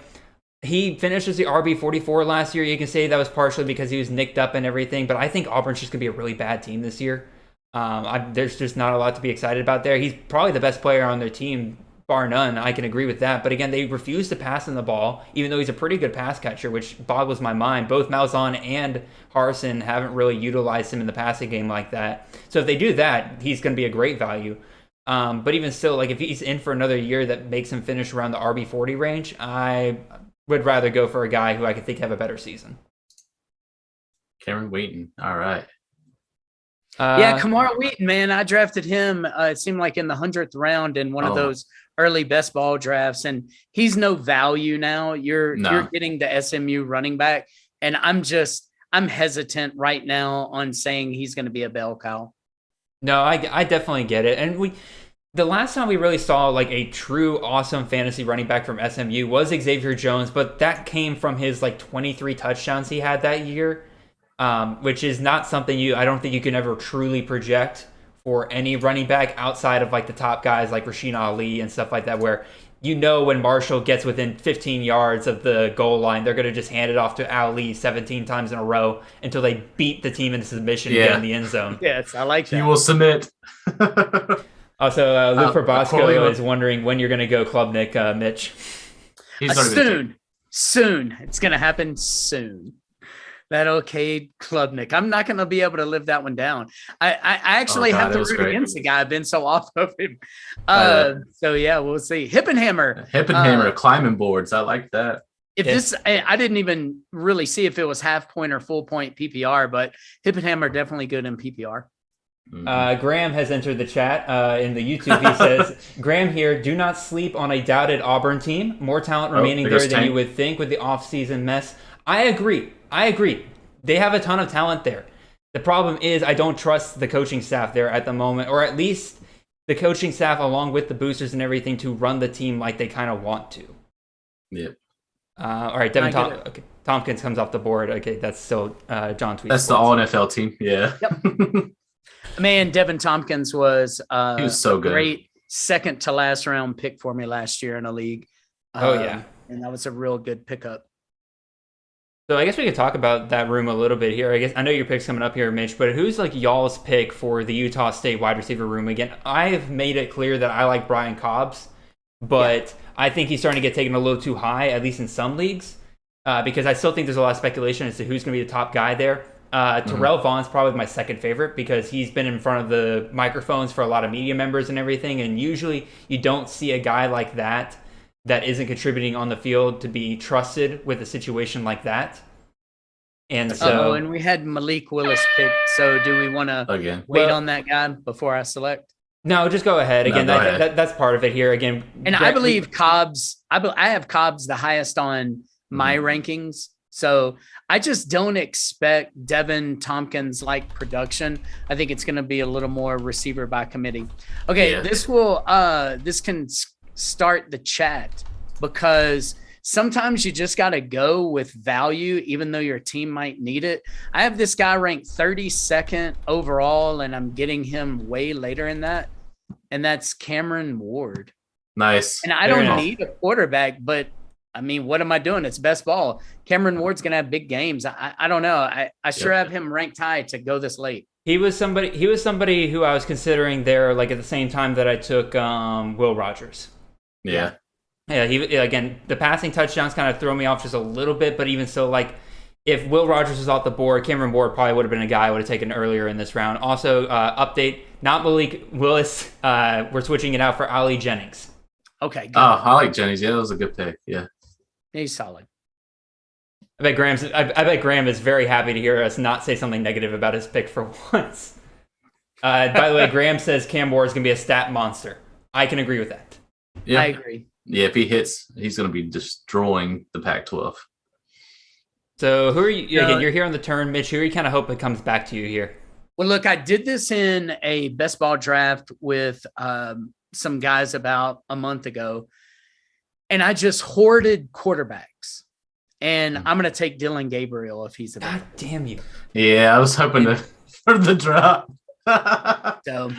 He finished as the RB44 last year. You can say that was partially because he was nicked up and everything, but I think Auburn's just going to be a really bad team this year. There's just not a lot to be excited about there. He's probably the best player on their team, bar none. I can agree with that. But again, they refuse to pass in the ball, even though he's a pretty good pass catcher, which boggles my mind. Both Malzahn and Harsin haven't really utilized him in the passing game like that. So if they do that, he's going to be a great value. But even still, like if he's in for another year that makes him finish around the RB40 range, I would rather go for a guy who I could think have a better season. Cameron Wheaton. All right. Kamara Wheaton, man, I drafted him. It seemed like in the 100th round in one of those early best ball drafts, and he's no value now. You're getting the SMU running back, and I'm hesitant right now on saying he's going to be a bell cow. No, I definitely get it, and the last time we really saw like a true awesome fantasy running back from SMU was Xavier Jones, but that came from his like 23 touchdowns he had that year, which is not something I don't think you can ever truly project for any running back outside of like the top guys like Rasheen Ali and stuff like that, where when Marshall gets within 15 yards of the goal line, they're going to just hand it off to Ali 17 times in a row until they beat the team into submission and get in the end zone. Yes, I like that. He will submit. Also, Luke Probosco is wondering when you're going to go Klubnik, Mitch. Soon. It's going to happen soon. That okay, Klubnik. I'm not going to be able to live that one down. I actually have to root against the guy. I've been so off of him. So yeah, we'll see. Hippenhammer. Climbing boards. I like that. I didn't even really see if it was half point or full point PPR, but Hippenhammer definitely good in PPR. Graham has entered the chat in the YouTube. He says, Graham here, do not sleep on a doubted Auburn team. More talent remaining there than you would think with the offseason mess. I agree. They have a ton of talent there. The problem is I don't trust the coaching staff there at the moment, or at least the coaching staff along with the boosters and everything to run the team like they kind of want to. Yep. All right, Tompkins comes off the board. Okay, that's still John Tweet. That's the all-NFL team. Yeah. Yep. Man, Devin Tompkins was he was so good. Great second to last round pick for me last year in a league. And that was a real good pickup. So I guess we could talk about that room a little bit here. I know your pick's coming up here, Mitch, but who's like y'all's pick for the Utah State wide receiver room? Again, I've made it clear that I like Brian Cobbs, but I think he's starting to get taken a little too high, at least in some leagues, because I still think there's a lot of speculation as to who's going to be the top guy there. Terrell Vaughn's probably my second favorite because he's been in front of the microphones for a lot of media members and everything, and usually you don't see a guy like that isn't contributing on the field to be trusted with a situation like that. And so, and we had Malik Willis picked. So do we want to wait on that guy before I select? No, just go ahead. Again, that's part of it here. Again, and I believe Cobbs. I have Cobbs the highest on my rankings. So I just don't expect Devin Tompkins like production. I think it's going to be a little more receiver by committee. Okay, this can start the chat because sometimes you just got to go with value, even though your team might need it. I have this guy ranked 32nd overall, and I'm getting him way later in that, and that's Cameron Ward. Nice. And I don't need a quarterback, but I mean, what am I doing? It's best ball. Cameron Ward's going to have big games. I don't know. I sure have him ranked high to go this late. He was somebody who I was considering there, like at the same time that I took Will Rogers. Yeah. Yeah, again, the passing touchdowns kind of throw me off just a little bit, but even so, like, if Will Rogers was off the board, Cameron Ward probably would have been a guy I would have taken earlier in this round. Also, update, not Malik Willis. We're switching it out for Ali Jennings. Okay, good. Oh, I like Jennings. Yeah, that was a good pick. Yeah. He's solid. I bet Graham is very happy to hear us not say something negative about his pick for once. By the way, Graham says Cam Ward is going to be a stat monster. I can agree with that. Yeah. I agree. Yeah, if he hits, he's going to be destroying the Pac-12. So who are you? Again, you're here on the turn, Mitch. Who are you kind of hope it comes back to you here? Well, look, I did this in a best ball draft with some guys about a month ago, and I just hoarded quarterbacks. And I'm going to take Dylan Gabriel if he's available. God damn you. Yeah, I was hoping for the drop. So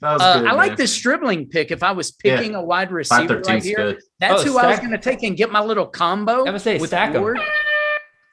That was good, I like man. this dribbling pick. If I was picking a wide receiver right 513's here, good. that's who I was stack- going to take and get my little combo. I would say with stack 'em. Ward.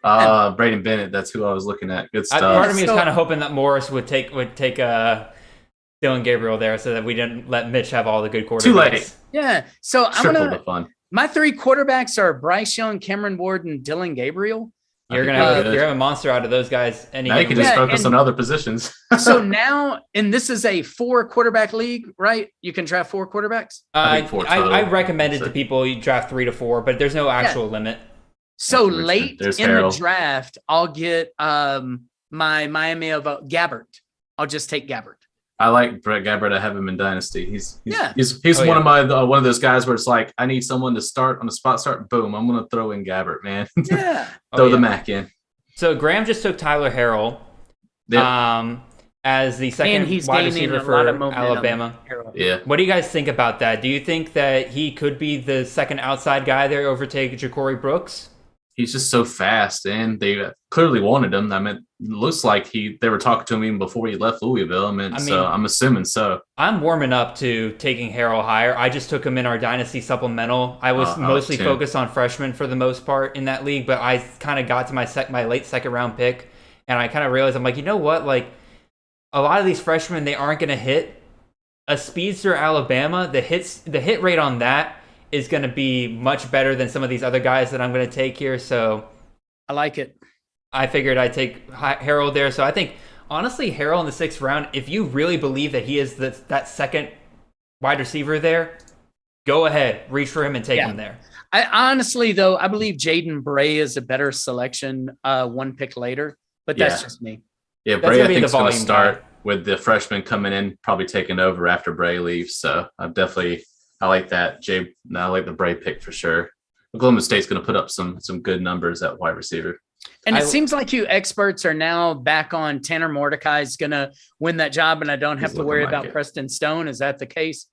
Braden Bennett, that's who I was looking at. Good stuff. Part of me was So- kind of hoping that Morris would take Dylan Gabriel there, so that we didn't let Mitch have all the good quarterbacks. Too late. Yeah. So I'm Triple gonna. the fun. My 3 quarterbacks are Bryce Young, Cameron Ward, and Dylan Gabriel. You're I think gonna good. you're having a monster out of those guys. Now you can just Yeah, focus and- on other positions. So now, and this is a 4 quarterback league, right? You can draft 4 quarterbacks. I think 4 total. I recommended to So- people you draft 3 to 4, but there's no actual limit. So Richmond. late There's in Harold. the draft, I'll get my Miami of Gabbert. I'll just take Gabbert. I like Brett Gabbert. I have him in Dynasty. He's Yeah. one yeah. of my one of those guys where it's like I need someone to start on the spot start. Boom, I'm gonna throw in Gabbert, man. Yeah. Throw Oh, the yeah. Mac in. So Graham just took Tyler Harrell Yeah, as the second And he's wide gaining receiver a for lot of momentum. Alabama. yeah. What do you guys think about that? Do you think that he could be the second outside guy there, overtake Ja'Cory Brooks? He's just so fast, and they clearly wanted him. I mean, it looks like they were talking to him even before he left Louisville. I mean, so I'm assuming so. I'm warming up to taking Harrell higher. I just took him in our Dynasty supplemental. I was mostly too. focused on freshmen for the most part in that league, but I kind of got to my late second round pick, and I kind of realized I'm like, you know what? Like, a lot of these freshmen, they aren't going to hit. A speedster Alabama, the hit rate on that is going to be much better than some of these other guys that I'm going to take here. So I like it. I figured I'd take Harold there. So I think, honestly, Harold in the 6th round, if you really believe that he is that second wide receiver there, go ahead, reach for him and take him there. I honestly, though, I believe Jaden Bray is a better selection 1 pick later, but that's just me. Yeah, That's Bray gonna I be think the is going to volume start guy. with the freshman coming in, probably taking over after Bray leaves. So I like that. I like the Bray pick for sure. Oklahoma State's going to put up some good numbers at wide receiver. And it seems like you experts are now back on Tanner Mordecai is going to win that job, and I don't have He's to worry looking like about it. Preston Stone. Is that the case?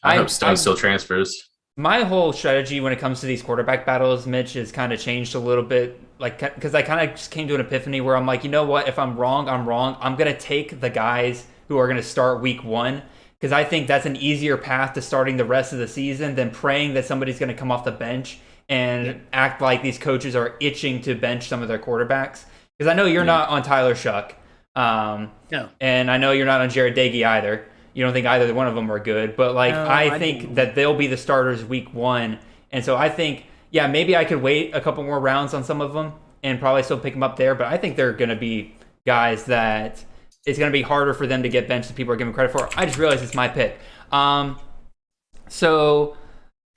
I hope Stone still transfers. My whole strategy when it comes to these quarterback battles, Mitch, has kind of changed a little bit. Like, because I kind of just came to an epiphany where I'm like, you know what? If I'm wrong, I'm wrong. I'm going to take the guys who are going to start week 1. Because I think that's an easier path to starting the rest of the season than praying that somebody's going to come off the bench and act like these coaches are itching to bench some of their quarterbacks. Because I know you're not on Tyler Shuck. No. And I know you're not on Jared Dagey either. You don't think either one of them are good. But, like, No, I I think don't. that they'll be the starters week 1. And so I think, yeah, maybe I could wait a couple more rounds on some of them and probably still pick them up there. But I think they're going to be guys that it's going to be harder for them to get benched than people are giving credit for. I just realized it's my pick. So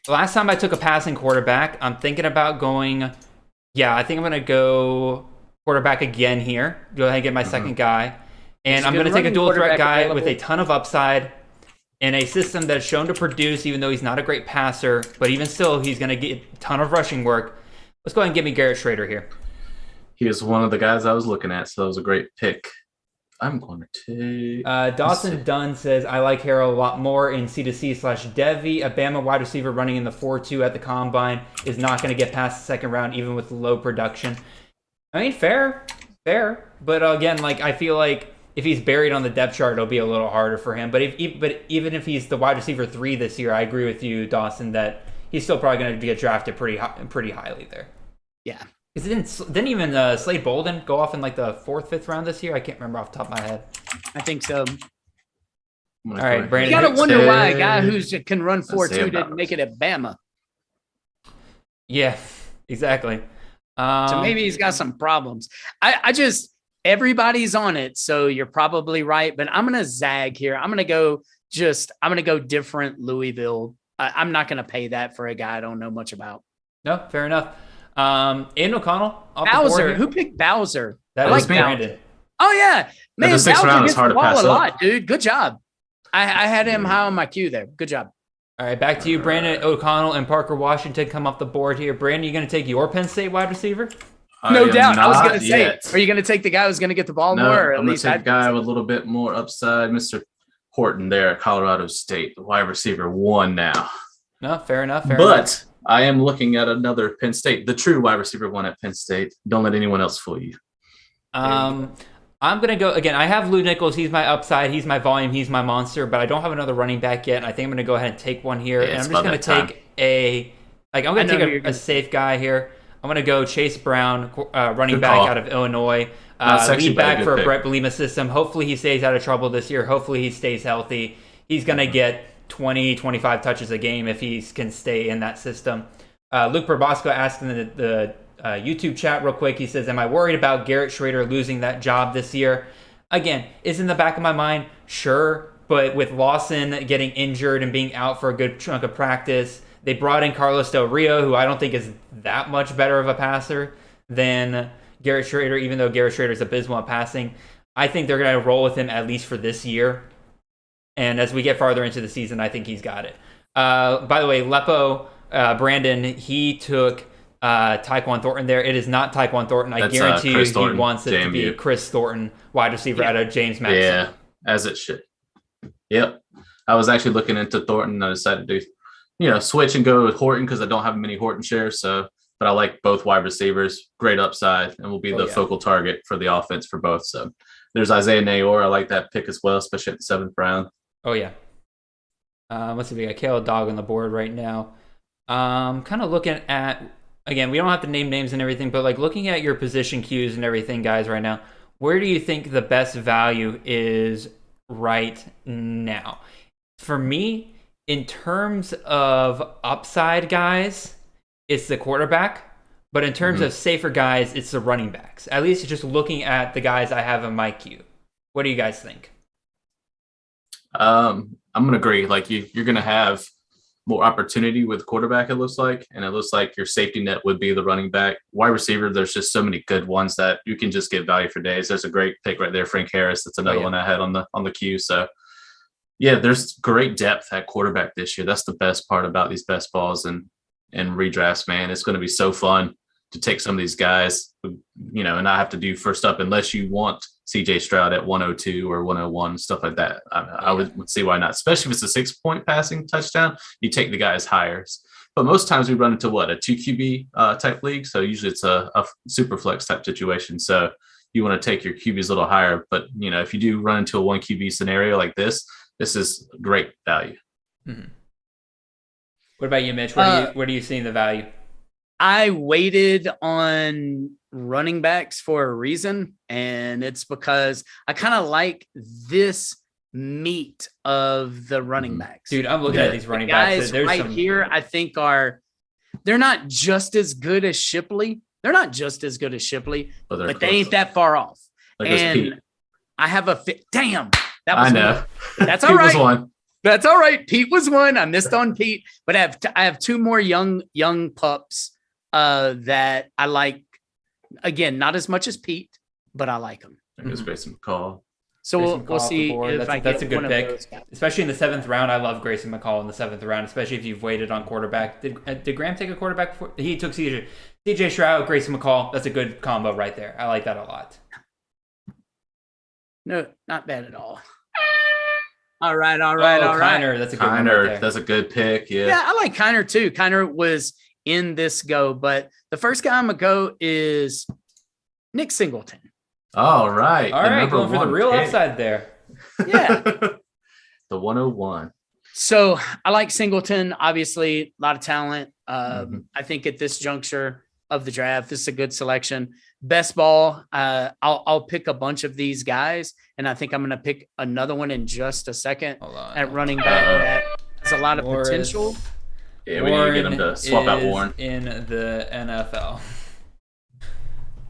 last time I took a passing quarterback, I'm thinking about going, I think I'm going to go quarterback again here. Go ahead and get my second guy. And There's a I'm good going to take a running dual threat quarterback guy available. with a ton of upside in a system that's shown to produce, even though he's not a great passer. But even still, he's going to get a ton of rushing work. Let's go ahead and give me Garrett Schrader here. He was one of the guys I was looking at, so that was a great pick. I'm going to take Dawson Dunn says, I like Harrell a lot more in C2C/Devi. A Bama wide receiver running in the 4-2 at the combine is not going to get past the second round, even with low production. I mean, fair. But again, like, I feel like if he's buried on the depth chart, it'll be a little harder for him. But even if he's the wide receiver 3 this year, I agree with you, Dawson, that he's still probably going to get drafted pretty highly there. Yeah. Because didn't even Slade Bolden go off in like the 4th, 5th round this year? I can't remember off the top of my head. I think so. All right, Brandon. You got to wonder why a guy who can run say 4.2 about didn't make it at Bama. Yeah, exactly. So maybe he's got some problems. I just, everybody's on it. So you're probably right, but I'm going to zag here. I'm going to go different Louisville. I'm not going to pay that for a guy I don't know much about. No, fair enough. Aiden O'Connell. Off the board Bowser. here. Who picked Bowser? That I was like me. Brandon. Oh yeah. Man, the 6th Bowser round is gets hard the to ball pass a up. lot, dude. Good job. I had him high on my queue there. Good job. All right, back to you, Brandon O'Connell and Parker Washington come off the board here. Brandon, you going to take your Penn State wide receiver? No doubt. I was going to say, Yet. are you going to take the guy who's going to get the ball No, more? Or at I'm going least to take I'd a guy with a little bit more upside. Mr. Horton there at Colorado State, the wide receiver 1 now. No, fair enough. Fair But enough. I am looking at another Penn State, the true wide receiver 1 at Penn State. Don't let anyone else fool you. I'm going to go, again, I have Lou Nichols. He's my upside. He's my volume. He's my monster. But I don't have another running back yet. And I think I'm going to go ahead and take one here. And I'm just going to take a safe guy here. I'm going to go Chase Brown, running back out of Illinois. Lead back for a Brett Bielema system. Hopefully he stays out of trouble this year. Hopefully he stays healthy. He's going to get 20, 25 touches a game if he can stay in that system. Luke Probosco asked in the YouTube chat real quick. He says, am I worried about Garrett Schrader losing that job this year? Again, it's in the back of my mind, sure. But with Lawson getting injured and being out for a good chunk of practice, they brought in Carlos Del Rio, who I don't think is that much better of a passer than Garrett Schrader, even though Garrett Schrader is abysmal at passing. I think they're going to roll with him at least for this year. And as we get farther into the season, I think he's got it. By the way, Lepo, Brandon, he took Tyquan Thornton there. It is not Tyquan Thornton. I guarantee you he wants it to be Chris Thornton, wide receiver out of James Madison. Yeah, as it should. Yep. I was actually looking into Thornton, and I decided to switch and go with Horton because I don't have many Horton shares. But I like both wide receivers, great upside, and will be the focal target for the offense for both. So there's Isaiah Nayor. I like that pick as well, especially at the 7th round. Oh, yeah. Let's see. We got Caleb Dog on the board right now. Kind of looking at, again, we don't have to name names and everything, but like looking at your position cues and everything, guys, right now, where do you think the best value is right now? For me, in terms of upside guys, it's the quarterback. But in terms of safer guys, it's the running backs. At least just looking at the guys I have in my queue. What do you guys think? I'm going to agree. Like you're going to have more opportunity with quarterback, it looks like. And it looks like your safety net would be the running back. Wide receiver, there's just so many good ones that you can just get value for days. There's a great pick right there, Frank Harris. That's another one I had on the queue. So, yeah, there's great depth at quarterback this year. That's the best part about these best balls and redrafts, man. It's going to be so fun to take some of these guys, and not have to do first up unless you want CJ Stroud at 102 or 101, stuff like that. I would see why not, especially if it's a 6-point passing touchdown. You take the guys higher. But most times we run into a 2 QB type league. So usually it's a super flex type situation. So you want to take your QBs a little higher. But, if you do run into a 1 QB scenario like this is great value. Mm-hmm. What about you, Mitch? Where do you see the value? I waited on running backs for a reason, and it's because I kind of like this meat of the running backs. Dude, I'm looking at these running backs. There's right here, I think they're not just as good as Shipley. They're not just as good as Shipley, but they ain't that far off. And I have a fit. Damn, that was one. That's all right. One. That's all right. Pete was one. I missed on Pete, but I have 2 more young pups that I like. Again, not as much as Pete, but I like them. There's Grayson McCall. So we'll see if that's a good pick, especially in the 7th round. I love Grayson McCall in the 7th round, especially if you've waited on quarterback. Did Graham take a quarterback before? He took CJ Stroud, Grayson McCall. That's a good combo right there. I like that a lot. No, not bad at all. All right. Kiner, that's a good one right there. That's a good pick. Yeah, I like Kiner too. Kiner was in this go, but the first guy I'm gonna go is Nick Singleton. All right, going for the real upside there. Yeah, the 101. So I like Singleton. Obviously, a lot of talent. I think at this juncture of the draft, this is a good selection. Best ball. I'll pick a bunch of these guys, and I think I'm going to pick another one in just a second at running back. That has a lot of potential. Yeah, we need to get him to swap out Warren in the NFL.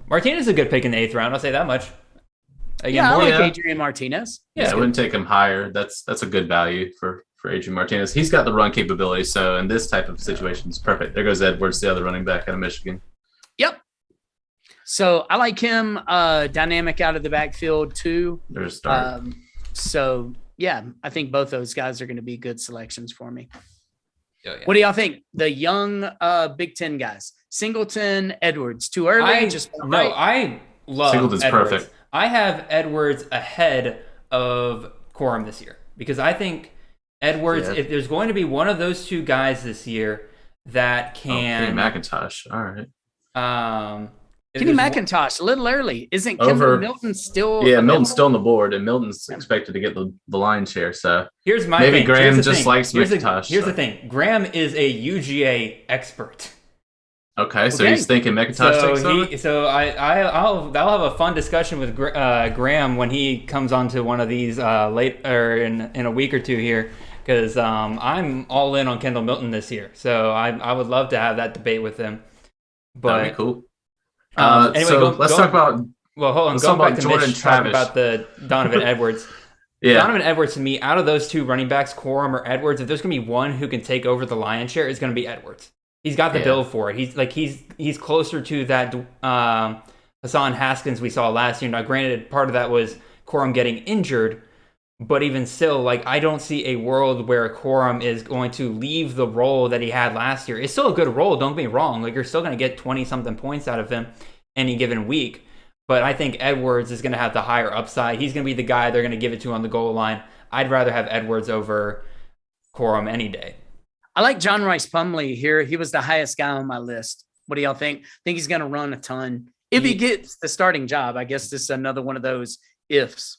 Martinez is a good pick in the 8th round. I'll say that much. Again, I like Adrian Martinez. Yeah, I wouldn't take him higher. That's a good value for Adrian Martinez. He's got the run capability, so in this type of situation, it's perfect. There goes Edwards, the other running back out of Michigan. Yep. So I like him. Dynamic out of the backfield too. There's a start. So yeah, I think both those guys are going to be good selections for me. Oh, yeah. What do y'all think? The young Big Ten guys, Singleton, Edwards, too early? I love Singleton's Edwards. perfect. I have Edwards ahead of Corum this year because I think Edwards, if there's going to be one of those 2 guys this year that can McIntosh. All right. Kenny McIntosh, a little early. Isn't Kendall Milton still? Yeah, Milton's still on the board, and Milton's expected to get the lion's share. So here's my maybe thing. Graham just likes McIntosh. Here's the thing. Graham is a UGA expert. Okay, so he's thinking McIntosh takes over? So I'll have a fun discussion with Graham when he comes onto one of these in a week or two here, because I'm all in on Kendall Milton this year. So I would love to have that debate with him. But that'd be cool. Anyway, so let's talk about. Well, hold on. Going back to Jordan Mitch, talking about the Donovan Edwards. Yeah. Donovan Edwards, to me, out of those two running backs, Corum or Edwards, if there's going to be one who can take over the lion's share, it's going to be Edwards. He's got the build for it. He's closer to that Hassan Haskins we saw last year. Now, granted, part of that was Corum getting injured, but even still, I don't see a world where Corum is going to leave the role that he had last year. It's still a good role, don't get me wrong. You're still going to get 20-something points out of him any given week. But I think Edwards is going to have the higher upside. He's going to be the guy they're going to give it to on the goal line. I'd rather have Edwards over Corum any day. I like John Rice Plumlee here. He was the highest guy on my list. What do y'all think? Think he's going to run a ton. If he gets the starting job, I guess this is another one of those ifs.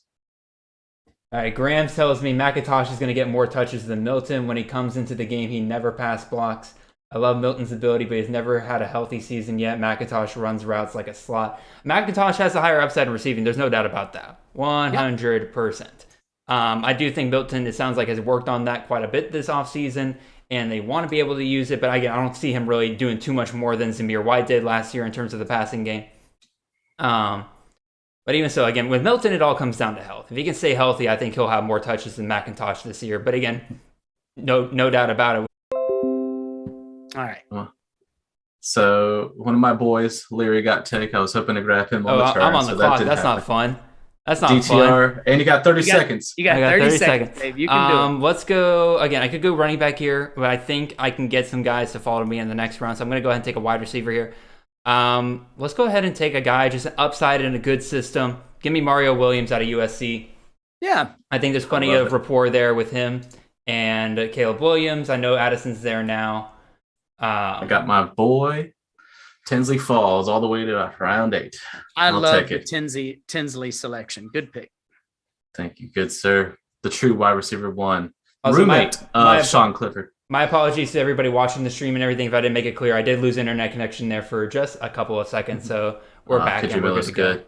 All right, Graham tells me McIntosh is going to get more touches than Milton. When he comes into the game, he never pass blocks. I love Milton's ability, but he's never had a healthy season yet. McIntosh runs routes like a slot. McIntosh has a higher upside in receiving. There's no doubt about that. 100%. I do think Milton, it sounds like, has worked on that quite a bit this offseason, and they want to be able to use it. But again, I don't see him really doing too much more than Xavier White did last year in terms of the passing game. But even so, again, with Milton, it all comes down to health. If he can stay healthy, I think he'll have more touches than McIntosh this year. But again, no doubt about it. All right. So one of my boys, Leary, got take. I was hoping to grab him on the turn. I'm on the clock. That's not fun. That's not DTR, fun. And you got 30 seconds. You got 30 seconds, Dave. You can do it. Let's go. Again, I could go running back here, but I think I can get some guys to follow me in the next round. So I'm going to go ahead and take a wide receiver here. Let's go ahead and take a guy just upside in a good system. Give me Mario Williams out of USC. Yeah. I think there's plenty of rapport there with him and Caleb Williams. I know Addison's there now. I got my boy Tinsley Falls all the way to round 8. I love the Tinsley selection. Good pick. Thank you, good sir. The true wide receiver 1. Also, roommate of Sean Clifford. My apologies to everybody watching the stream and everything if I didn't make it clear. I did lose internet connection there for just a couple of seconds, so we're back and we're good to go.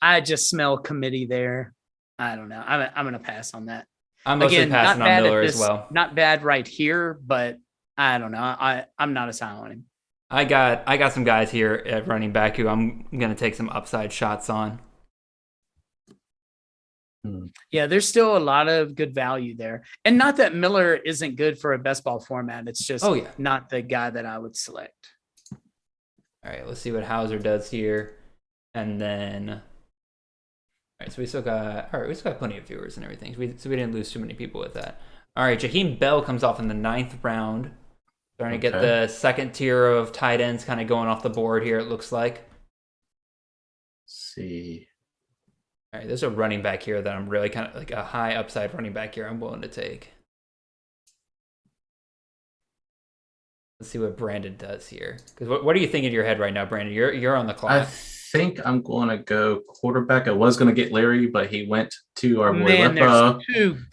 I just smell committee there. I don't know. I'm going to pass on that. I'm mostly passing on Miller as well. Not bad right here, but I don't know. I'm not as high on him. I got some guys here at running back who I'm going to take some upside shots on. Yeah, there's still a lot of good value there. And not that Miller isn't good for a best ball format. It's just not the guy that I would select. All right, let's see what Hauser does here. And then... All right, so we still got plenty of viewers and everything. So we didn't lose too many people with that. All right, Jaheim Bell comes off in the 9th round. Starting to get the second tier of tight ends kind of going off the board here, it looks like. Let's see. All right, there's a running back here that I'm really kind of like a high upside running back here I'm willing to take. Let's see what Brandon does here. Because what are you thinking in your head right now, Brandon? You're on the clock. I think I'm going to go quarterback. I was going to get Larry, but he went to our boy Limpo.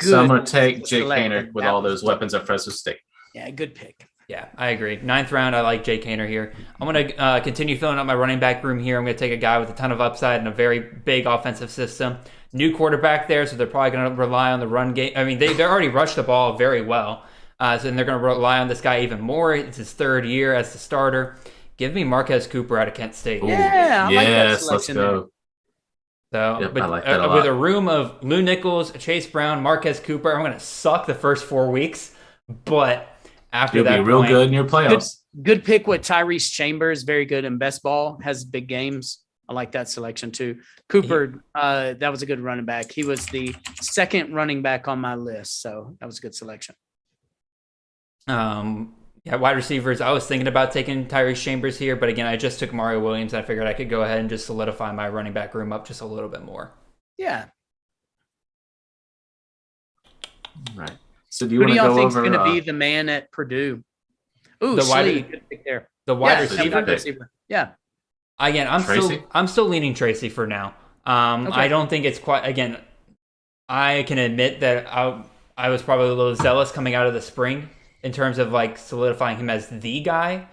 So I'm going to take Jake Hainer with all those weapons at Fresno State. Yeah, good pick. Yeah, I agree. 9th round, I like Jake Hainer here. I'm going to continue filling up my running back room here. I'm going to take a guy with a ton of upside and a very big offensive system. New quarterback there, so they're probably going to rely on the run game. I mean, they already rushed the ball very well. So then they're going to rely on this guy even more. It's his 3rd year as the starter. Give me Marquez Cooper out of Kent State. Yeah, I like that selection. Let's go. So, I like that a lot. With a room of Lou Nichols, Chase Brown, Marquez Cooper, I'm going to suck the first 4 weeks, but after you'll that be real good in your playoffs. Good pick with Tyrese Chambers, very good in best ball, has big games. I like that selection too. Cooper, that was a good running back. He was the 2nd running back on my list, so that was a good selection. Yeah, wide receivers. I was thinking about taking Tyrese Chambers here, but again, I just took Mario Williams. I figured I could go ahead and just solidify my running back room up just a little bit more. Yeah. All right. So do you want to go over? Who do y'all think is going to be the man at Purdue? Ooh, good pick there. The wide Wide receiver. receiver. Yeah. Again, I'm still leaning Tracy for now. Okay. I don't think it's quite. Again, I can admit that I was probably a little zealous coming out of the spring in terms of like solidifying him as the guy.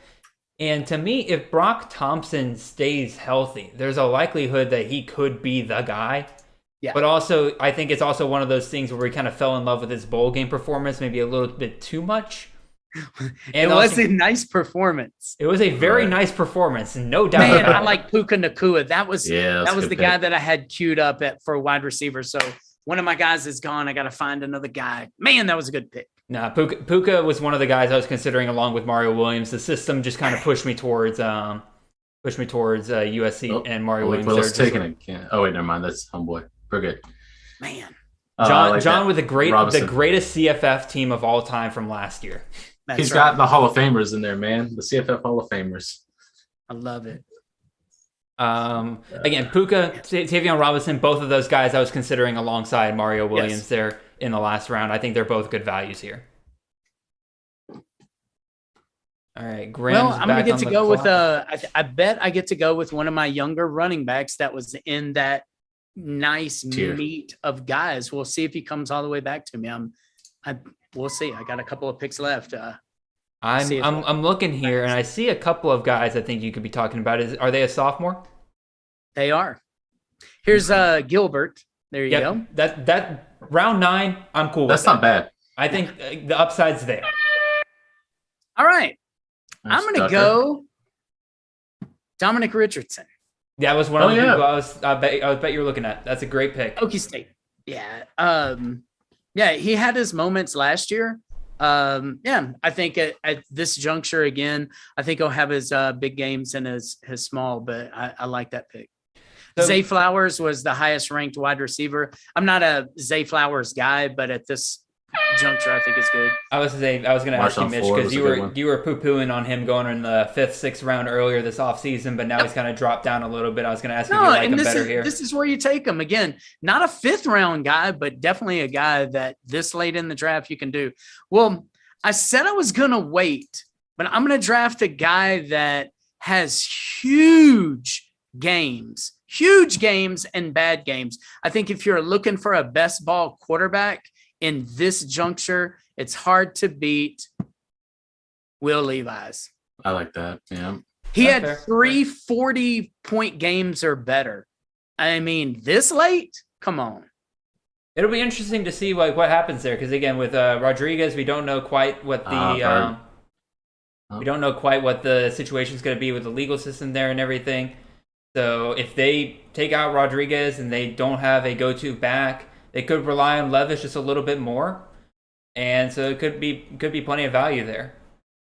And to me, if Brock Thompson stays healthy, there's a likelihood that he could be the guy. Yeah. But also, I think it's also one of those things where we kind of fell in love with his bowl game performance, maybe a little bit too much. And it was a nice performance. It was a very nice performance, no doubt. Man, I like Puka Nacua. That was the pick. Guy that I had queued up for a wide receiver. So one of my guys is gone. I got to find another guy. Man, that was a good pick. Nah, Puka was one of the guys I was considering along with Mario Williams. The system just kind of pushed me towards USC and Mario Williams. Will's taking it. Oh wait, never mind. That's homeboy. We're good. Man, John with the greatest CFF team of all time from last year. He's got the Hall of Famers in there, man. The CFF Hall of Famers. I love it. Again, Puka, Tavion Robinson, both of those guys I was considering alongside Mario Williams there in the last round. I think they're both good values here. All right, Graham's I'm gonna get to go with I bet I get to go with one of my younger running backs that was in that nice meat of guys. We'll see if he comes all the way back to me. We'll see. I got a couple of picks left. I'm looking here and I see a couple of guys I think you could be talking about. Are they a sophomore? They are. Here's Gilbert. There you go. That round 9, I'm cool with. That's not bad. I think the upside's there. All right. I'm going to go Dominic Richardson. That was one of the people I bet you were looking at. That's a great pick. Okie State. Yeah. Yeah, he had his moments last year. I think at this juncture again, I think he'll have his big games and his small, but I like that pick. So, Zay Flowers was the highest ranked wide receiver. I'm not a Zay Flowers guy, but at this juncture, I think it's good. I was going to ask you, Mitch, because you were poo-pooing on him going in the 5th, 6th round earlier this offseason, but now he's kind of dropped down a little bit. I was going to ask if you like him better here. This is where you take him. Again, not a 5th round guy, but definitely a guy that this late in the draft you can do. Well, I said I was going to wait, but I'm going to draft a guy that has huge games and bad games. I think if you're looking for a best ball quarterback in this juncture, it's hard to beat Will Levis. I like that. Yeah. He had 3 40-point games or better. I mean, this late? Come on. It'll be interesting to see what happens there, because again, with Rodriguez, we don't know quite what the situation is going to be with the legal system there and everything. So if they take out Rodriguez and they don't have a go-to back, they could rely on Levis just a little bit more, and so it could be plenty of value there.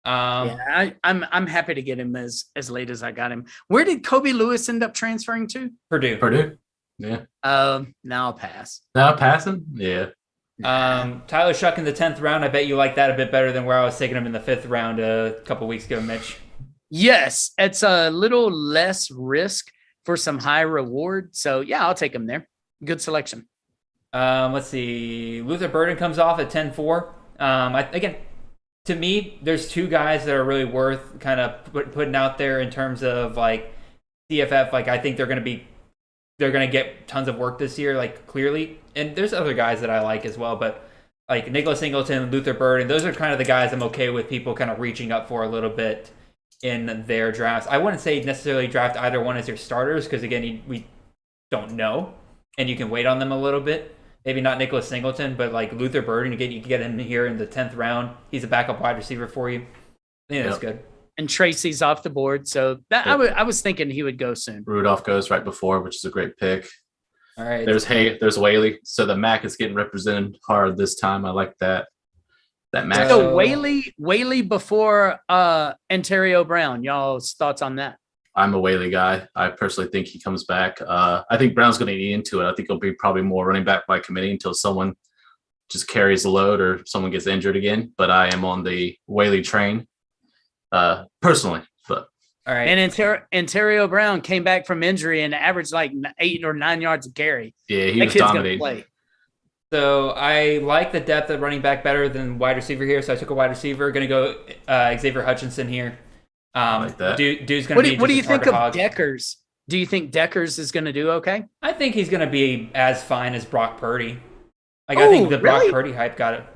I'm happy to get him as late as I got him. Where did Kobe Lewis end up transferring to? Purdue. Yeah. Now I'll pass. Now passing? Yeah. Tyler Shuck in the 10th round. I bet you like that a bit better than where I was taking him in the 5th round a couple weeks ago, Mitch. Yes, it's a little less risk for some high reward. So yeah, I'll take him there. Good selection. Let's see. Luther Burden comes off at 10-4. Again, to me, there's 2 guys that are really worth kind of putting out there in terms of like CFF. Like I think they're going to get tons of work this year, like clearly. And there's other guys that I like as well, but like Nicholas Singleton, Luther Burden, those are kind of the guys I'm okay with people kind of reaching up for a little bit in their drafts. I wouldn't say necessarily draft either one as your starters, because again, we don't know, and you can wait on them a little bit. Maybe not Nicholas Singleton, but like Luther Burden, you can get him here in the 10th round. He's a backup wide receiver for you. I think that's good. And Tracy's off the board, so that I was thinking he would go soon. Rudolph goes right before, which is a great pick. All right. There's Whaley. So the MAC is getting represented hard this time. I like that. That MAC. So Whaley before Ontario Brown. Y'all's thoughts on that? I'm a Whaley guy. I personally think he comes back. I think Brown's going to eat into it. I think he'll be probably more running back by committee until someone just carries the load or someone gets injured again. But I am on the Whaley train personally. But all right. And Ontario Brown came back from injury and averaged like 8 or 9 yards of carry. Yeah, he was dominating. So I like the depth of running back better than wide receiver here. So I took a wide receiver. Going to go Xavier Hutchinson here. I like that. Dude's going What to do, be what do just you a think target of hog. Deckers? Do you think Deckers is going to do okay? I think he's going to be as fine as Brock Purdy. Like, Oh, I think the really? Brock Purdy hype got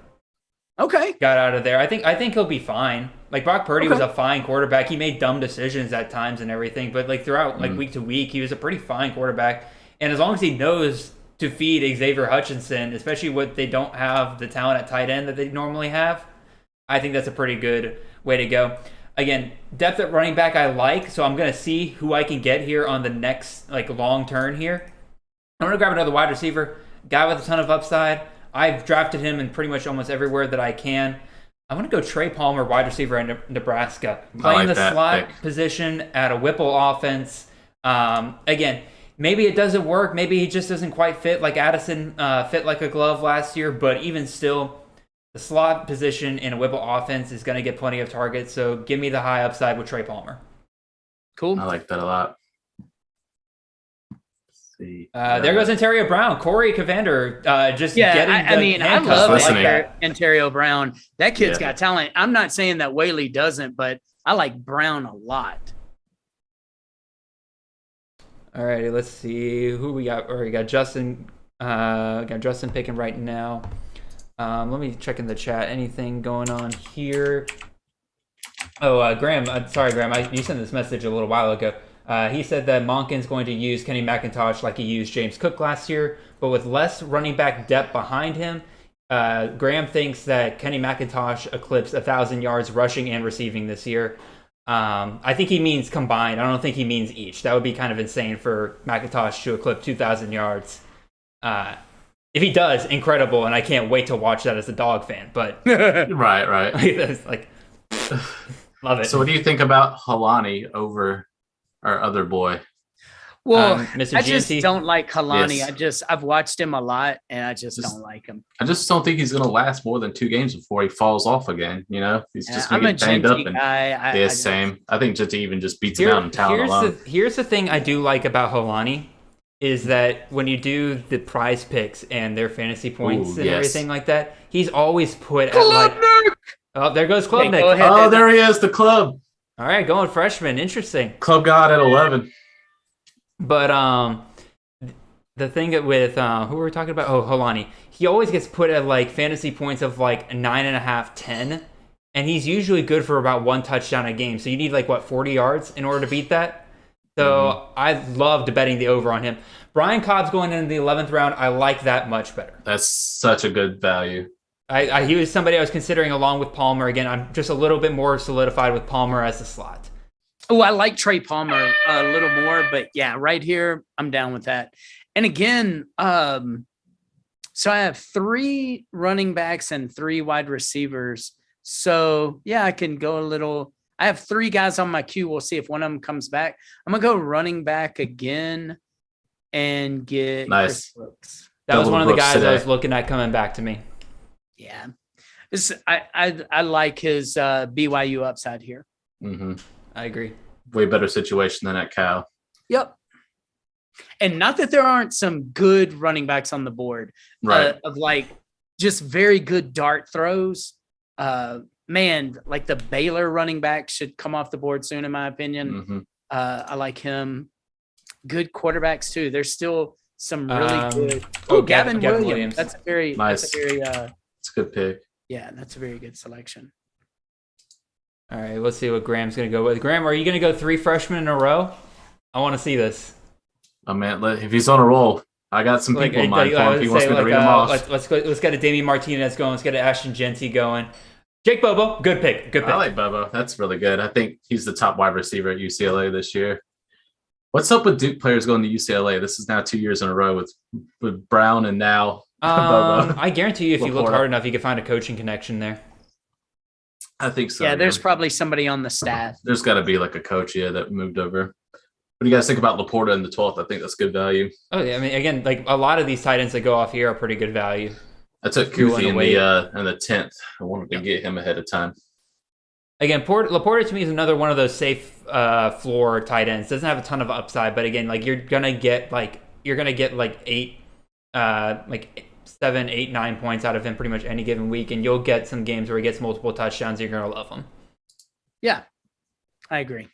Okay. out of there. I think he'll be fine. Like, Brock Purdy was Okay. a fine quarterback. He made dumb decisions at times and everything, but like throughout like week to week, he was a pretty fine quarterback. And as long as he knows to feed Xavier Hutchinson, especially when they don't have the talent at tight end that they normally have, I think that's a pretty good way to go. Again, depth at running back I like, so I'm going to see who I can get here on the next like long turn here. I'm going to grab another wide receiver, guy with a ton of upside. I've drafted him in pretty much almost everywhere that I can. I'm going to go Trey Palmer, wide receiver in Nebraska. Playing the slot position at a Whipple offense. Again, maybe it doesn't work. Maybe he just doesn't quite fit like Addison fit like a glove last year. But even still, the slot position in a Whipple offense is going to get plenty of targets. So give me the high upside with Trey Palmer. Cool. I like that a lot. There goes Ontario Brown. Corey Cavander getting I love Listening. Ontario Brown. That kid's Yeah. got talent. I'm not saying that Whaley doesn't, but I like Brown a lot. All righty, let's see who we got. Or we got Justin. Got Justin picking right now. Let me check in the chat. Anything going on here? Oh, Graham. Sorry, Graham. You sent this message a little while ago. He said that Monken's going to use Kenny McIntosh like he used James Cook last year, but with less running back depth behind him. Graham thinks that Kenny McIntosh eclipsed 1,000 yards rushing and receiving this year. I think he means combined. I don't think he means each. That would be kind of insane for McIntosh to eclipse 2,000 yards. If he does, incredible, and I can't wait to watch that as a dog fan. But right. that's like, love it. So what do you think about Halani over our other boy? Well, Mr. I just GNT? don't like Kalani. Yes. I've watched him a lot, and I just don't like him. I just don't think he's going to last more than 2 games before he falls off again. You know, he's just going I'm to a get banged up. Genty And guy. same. I think Genty even just beats him out in talent alone. Here's the thing I do like about Halani is that when you do the prize picks and their fantasy points and everything like that, he's always put at like, oh, there goes Club Nick. go ahead. Oh, there he is, the club. All right, going freshman. Interesting. Club God at 11. But the thing with who were we talking about? Oh, Holani. He always gets put at like fantasy points of like 9.5, 10, and he's usually good for about 1 touchdown a game. So you need like 40 yards in order to beat that. So I loved betting the over on him. Brian Cobb's going in the 11th round. I like that much better. That's such a good value. He was somebody I was considering along with Palmer. Again, I'm just a little bit more solidified with Palmer as the slot. Oh, I like Trey Palmer a little more, but yeah, right here, I'm down with that. And again, so I have 3 running backs and 3 wide receivers. So yeah, I can go a little. I have 3 guys on my queue. We'll see if one of them comes back. I'm gonna go running back again and get Nice. Chris Brooks. That was Double one of the Brooks guys today. I was looking at coming back to me. Yeah, I like his BYU upside here. Mm-hmm. I agree. Way better situation than at Cal. Yep. And not that there aren't some good running backs on the board, Right. of like just very good dart throws. Man, like the Baylor running back should come off the board soon, in my opinion. Mm-hmm. I like him. Good quarterbacks too. There's still some really good. oh, Oh, Gavin Gavin Williams. Williams. That's a very Nice. That's a very It's a good pick. yeah. That's a very good selection. All right, let's see what Graham's going to go with. Graham, are you going to go 3 freshmen in a row? I want to see this. Oh man, if he's on a roll, I got some people in mind for him. If he wants me to read them off. Let's get a Damian Martinez going. Let's get a Ashton Genty going. Jake Bobo, good pick. Good pick. I like Bobo. That's really good. I think he's the top wide receiver at UCLA this year. What's up with Duke players going to UCLA? This is now 2 years in a row with Brown and now Bobo. I guarantee you, if you look Laporta. hard enough, you can find a coaching connection there. I think so. Yeah, there's probably somebody on the staff. There's got to be like a coach, that moved over. What do you guys think about Laporta in the 12th? I think that's good value. Oh yeah, I mean, again, like a lot of these tight ends that go off here are pretty good value. I took You're willing Kuthi to in wait. the 10th. I wanted to get him ahead of time. Again, Laporta to me is another one of those safe floor tight ends. Doesn't have a ton of upside, but again, like you're gonna get like 8, 7, 8, 9 points out of him pretty much any given week, and you'll get some games where he gets multiple touchdowns. You're gonna love him. Yeah. I agree.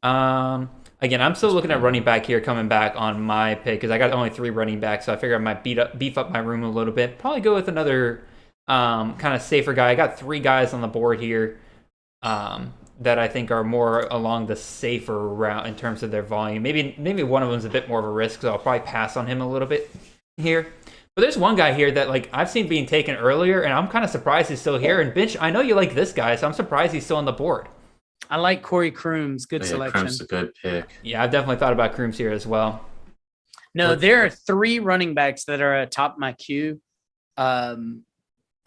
Again, I'm still looking at running back here, coming back on my pick because I got only 3 running backs, so I figure I might beef up my room a little bit. Probably go with another kind of safer guy. I got 3 guys on the board here that I think are more along the safer route in terms of their volume. Maybe one of them is a bit more of a risk, so I'll probably pass on him a little bit here. But there's one guy here that like I've seen being taken earlier, and I'm kind of surprised he's still here. And Mitch, I know you like this guy, so I'm surprised he's still on the board. I like Corey Crooms. Good selection. Crooms a good pick. Yeah, I've definitely thought about Crooms here as well. No, there are 3 running backs that are atop my queue.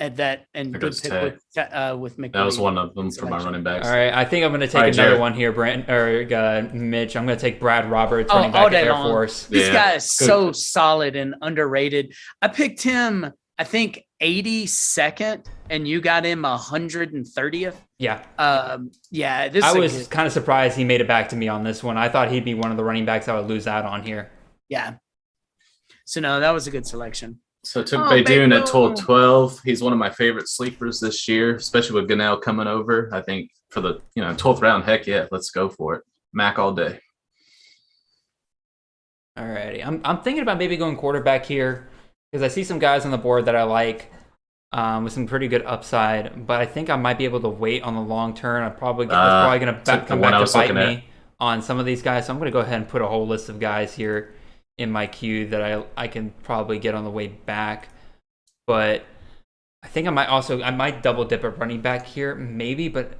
At that and good pick with McVay. That was one of them for my running backs. All right, I think I'm going to take another one here, Mitch. I'm going to take Brad Roberts, running back at Air Force. This guy is so solid and underrated. I picked him, I think 82nd, and you got him 130th. Yeah. I was kind of surprised he made it back to me on this one. I thought he'd be one of the running backs I would lose out on here. Yeah. So no, that was a good selection. So I took Baydoun at 12. He's one of my favorite sleepers this year, especially with Gunnell coming over. I think for the 12th round, heck yeah, let's go for it. Mac all day. All righty. I'm thinking about maybe going quarterback here because I see some guys on the board that I like with some pretty good upside, but I think I might be able to wait on the long term. It's probably going to come back to bite me on some of these guys. So I'm going to go ahead and put a whole list of guys here in my queue that I can probably get on the way back. But I think I might double dip a running back here, maybe, but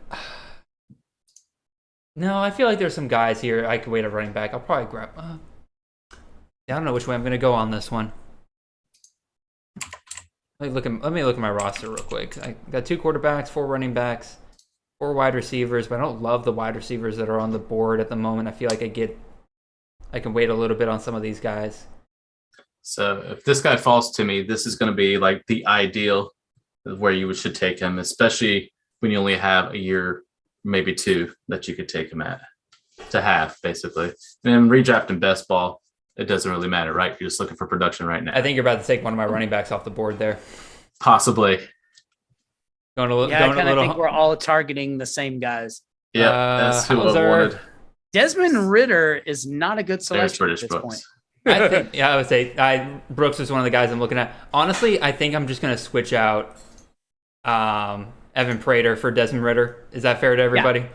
no, I feel like there's some guys here I could wait a running back. I'll probably grab I don't know which way I'm gonna go on this one. Let me look at my roster real quick. I got 2 quarterbacks, 4 running backs, 4 wide receivers, but I don't love the wide receivers that are on the board at the moment. I feel like I can wait a little bit on some of these guys. So if this guy falls to me, this is going to be like the ideal where you should take him, especially when you only have a year, maybe 2 that you could take him to have, basically. And redrafting best ball, it doesn't really matter, right? You're just looking for production right now. I think you're about to take one of my running backs off the board there. Possibly. I kind of think we're all targeting the same guys. Yeah, that's who I wanted. Desmond Ridder is not a good selection at this point. I would say Brooks is one of the guys I'm looking at. Honestly, I think I'm just going to switch out Evan Prater for Desmond Ridder. Is that fair to everybody?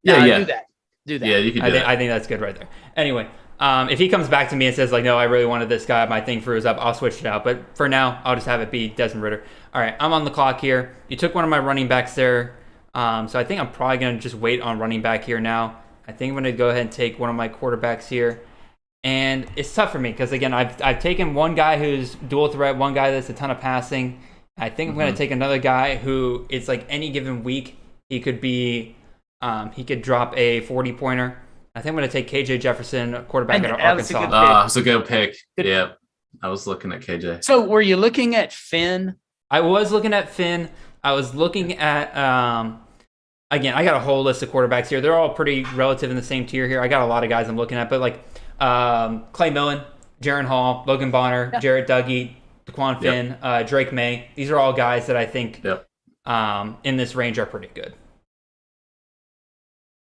Yeah. Do that. Yeah, you can do that. I think that's good right there. Anyway, if he comes back to me and says, like, no, I really wanted this guy, my thing froze up, I'll switch it out. But for now, I'll just have it be Desmond Ridder. All right, I'm on the clock here. You took one of my running backs there. So I think I'm probably going to just wait on running back here now. I think I'm going to go ahead and take one of my quarterbacks here. And it's tough for me because, again, I've taken one guy who's dual threat, one guy that's a ton of passing. I think I'm going to take another guy who it's like any given week, he could be, he could drop a 40-pointer. I think I'm going to take KJ Jefferson, quarterback at Arkansas. That's a good pick. Yeah, I was looking at KJ. So were you looking at Finn? I was looking at Finn. I was looking at again, I got a whole list of quarterbacks here. They're all pretty relative in the same tier here. I got a lot of guys I'm looking at, but like Clay Millen, Jaron Hall, Logan Bonner, Jarrett Dougie, Daquan Finn, Drake May. These are all guys that I think in this range are pretty good.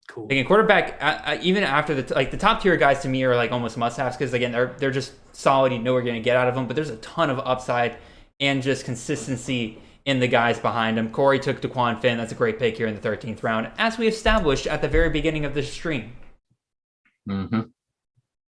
Cool. Again, quarterback, even after the top tier guys to me are like almost must-haves because again they're just solid. You know what you're going to get out of them, but there's a ton of upside and just consistency in the guys behind him. Corey took Daquan Finn. That's a great pick here in the 13th round, as we established at the very beginning of this stream. Mm-hmm.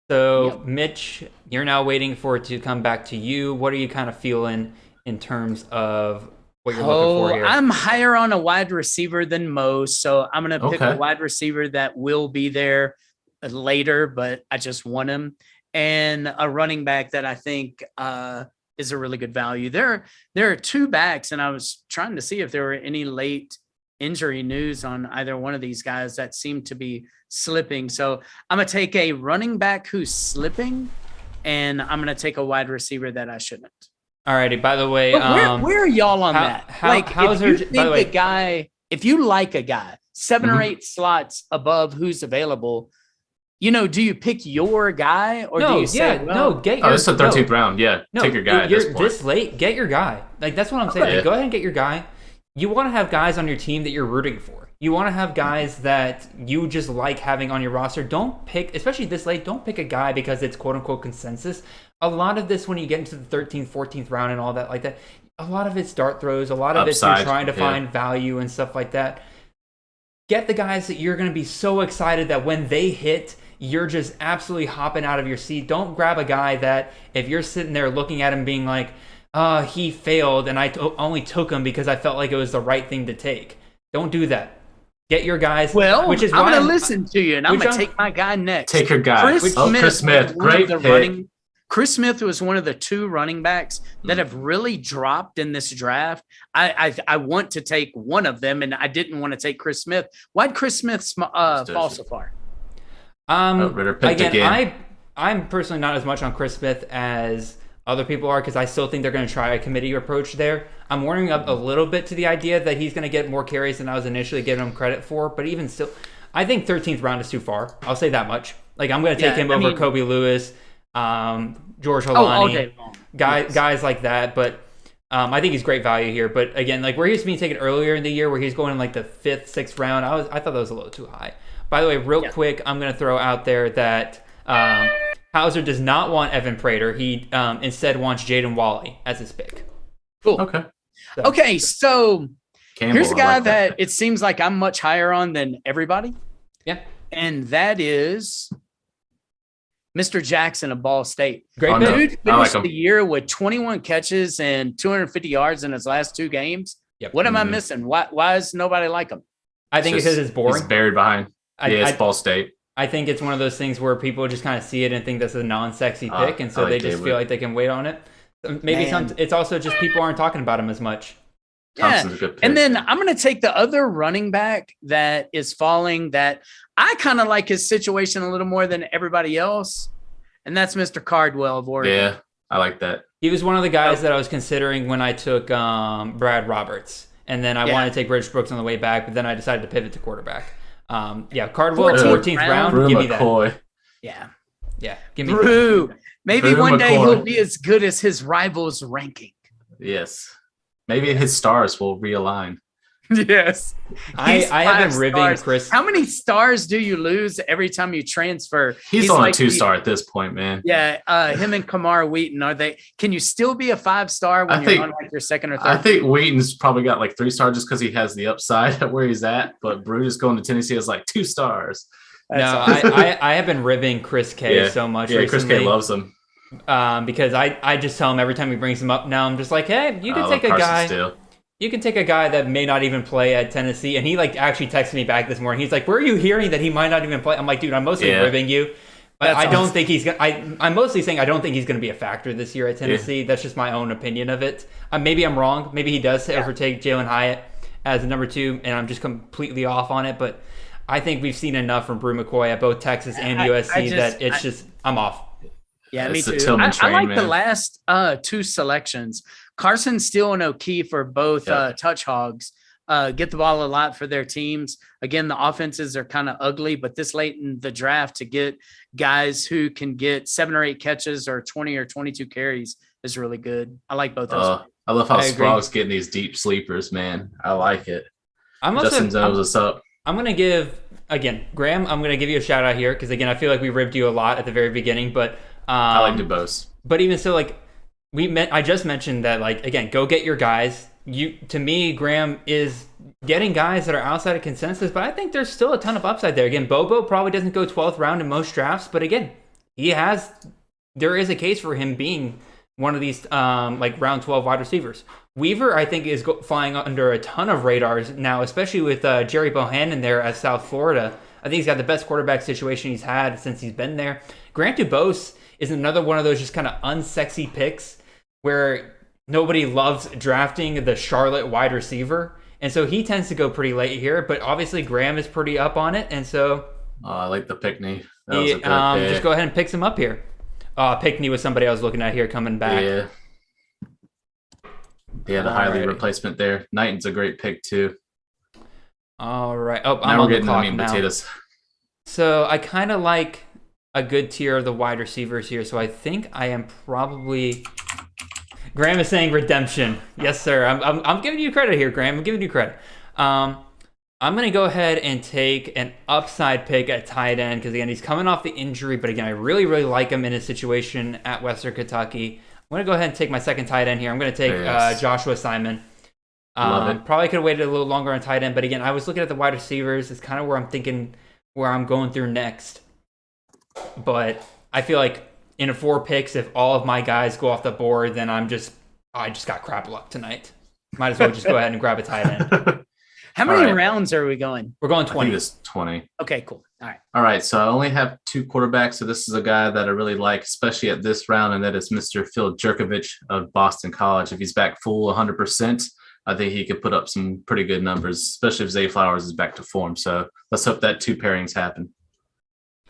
So, Mitch, you're now waiting for it to come back to you. What are you kind of feeling in terms of what you're looking for here? I'm higher on a wide receiver than most, so I'm going to pick a wide receiver that will be there later, but I just want him, and a running back that I think is a really good value. There are 2 backs, and I was trying to see if there were any late injury news on either one of these guys that seem to be slipping. So I'm going to take a running back who's slipping, and I'm going to take a wide receiver that I shouldn't. All righty. By the way, where are y'all on that? If you like a guy 7 or 8 slots above who's available, do you pick your guy or do you say, get your it's the 13th round. Yeah. Take your guy. You're this late. Get your guy. Like, that's what I'm saying. Like, go ahead and get your guy. You want to have guys on your team that you're rooting for. You want to have guys that you just like having on your roster. Don't pick, especially this late, don't pick a guy because it's quote-unquote consensus. A lot of this, when you get into the 13th, 14th round and all that like that, a lot of it's dart throws. A lot of it's you're trying to find value and stuff like that. Get the guys that you're going to be so excited that when they hit, you're just absolutely hopping out of your seat. Don't grab a guy that if you're sitting there looking at him being like, he failed and I only took him because I felt like it was the right thing to take. Don't do that. Get your guys. Well, which is I'm going to listen to you, and I'm going to take my guy next. Take your guy. Chris Smith. Great pick. Chris Smith was one of the 2 running backs that have really dropped in this draft. I want to take one of them, and I didn't want to take Chris Smith. Why'd Chris Smith fall so far? Again, I'm personally not as much on Chris Smith as other people are because I still think they're going to try a committee approach there. I'm warming up a little bit to the idea that he's going to get more carries than I was initially giving him credit for, but even still, I think 13th round is too far. I'll say that much. Like, I'm going to take him over Kobe Lewis, George Holani, guys like that, but I think he's great value here. But again, like where he was being taken earlier in the year, where he's going in like the 5th, 6th round, I thought that was a little too high. By the way, real quick, I'm going to throw out there that Hauser does not want Evan Prater. He instead wants Jaden Walley as his pick. Cool. Okay, so Campbell, here's a guy that it seems like I'm much higher on than everybody. Yeah. And that is Mr. Jackson of Ball State. Great dude finished the year with 21 catches and 250 yards in his last 2 games. Yep. What am I missing? Why is nobody like him? I think it's because it's boring. He's buried behind. It's Ball State. I think it's one of those things where people just kind of see it and think that's a non-sexy pick, and so they just feel like they can wait on it. Maybe it's also just people aren't talking about him as much. Yeah. A good pick. And then I'm going to take the other running back that is falling that I kind of like his situation a little more than everybody else, and that's Mr. Cardwell of Oregon. Yeah, I like that. He was one of the guys that I was considering when I took Brad Roberts, and then I wanted to take Rich Brooks on the way back, but then I decided to pivot to quarterback. Cardwell, 14th round. Brew give me McCoy. that. Yeah. Give me Brew. that. Maybe one day he'll be as good as his rivals' ranking. Yes. Maybe his stars will realign. Yes. I have been ribbing Chris. How many stars do you lose every time you transfer? He's on like a 2-star at this point, man. Yeah. Him and Kamar Wheaton, can you still be a 5-star when you're on like your 2nd or 3rd? I think Wheaton's probably got like 3-star just because he has the upside at where he's at. But Brutus going to Tennessee is like 2 stars. I have been ribbing Chris K so much recently. Chris K loves him. Because I just tell him every time he brings him up now, I'm just like, hey, you can take a guy. Still. You can take a guy that may not even play at Tennessee. And he actually texted me back this morning. He's like, where are you hearing that he might not even play? I'm like, dude, I'm mostly ribbing you. But I don't think he's going to, I'm mostly saying I don't think he's going to be a factor this year at Tennessee. Yeah. That's just my own opinion of it. Maybe I'm wrong. Maybe he does overtake Jalen Hyatt as the number 2, and I'm just completely off on it. But I think we've seen enough from Brew McCoy at both Texas and USC I'm off. Yeah, me too. I like the last 2 selections. Carson Steele and O'Keefe are both touch hogs. Get the ball a lot for their teams. Again, the offenses are kind of ugly, but this late in the draft to get guys who can get 7 or 8 catches or 20 or 22 carries is really good. I like both those. I love how Sprague's getting these deep sleepers, man. I like it. Justin knows what's up. I'm going to give, again, Graham, I'm going to give you a shout out here because, again, I feel like we ribbed you a lot at the very beginning, but I like DuBose. But even so, I just mentioned that, again, go get your guys. To me, Graham is getting guys that are outside of consensus, but I think there's still a ton of upside there. Again, Bobo probably doesn't go 12th round in most drafts, but again, there is a case for him being one of these round 12 wide receivers. Weaver, I think, is flying under a ton of radars now, especially with Jerry Bohannon there at South Florida. I think he's got the best quarterback situation he's had since he's been there. Grant DuBose is another one of those just kind of unsexy picks where nobody loves drafting the Charlotte wide receiver. And so he tends to go pretty late here, but obviously Graham is pretty up on it. And so I like the Pickney. That was a good pick. Just go ahead and pick him up here. Pickney was somebody I was looking at here coming back. Yeah, the highly replacement there. Knighton's a great pick too. All right. Oh, now we're getting the meat and potatoes. So I kind of like a good tier of the wide receivers here. So I think I am probably... Graham is saying redemption. Yes, sir. I'm giving you credit here, Graham. I'm giving you credit. I I'm going to go ahead and take an upside pick at tight end because, again, he's coming off the injury. But, again, I really, really like him in his situation at Western Kentucky. I'm going to go ahead and take my second tight end here. I'm going to take Joshua Simon. Love it. Probably could have waited a little longer on tight end. But, again, I was looking at the wide receivers. It's kind of where I'm thinking where I'm going through next. But I feel like in 4 picks, if all of my guys go off the board, then I just got crap luck tonight. Might as well just go ahead and grab a tight end. How many rounds are we going? We're going 20. I think it's 20. Okay, cool. All right. All right. So I only have 2 quarterbacks. So this is a guy that I really like, especially at this round, and that is Mr. Phil Jerkovich of Boston College. If he's back full 100%, I think he could put up some pretty good numbers, especially if Zay Flowers is back to form. So let's hope that 2 pairings happen.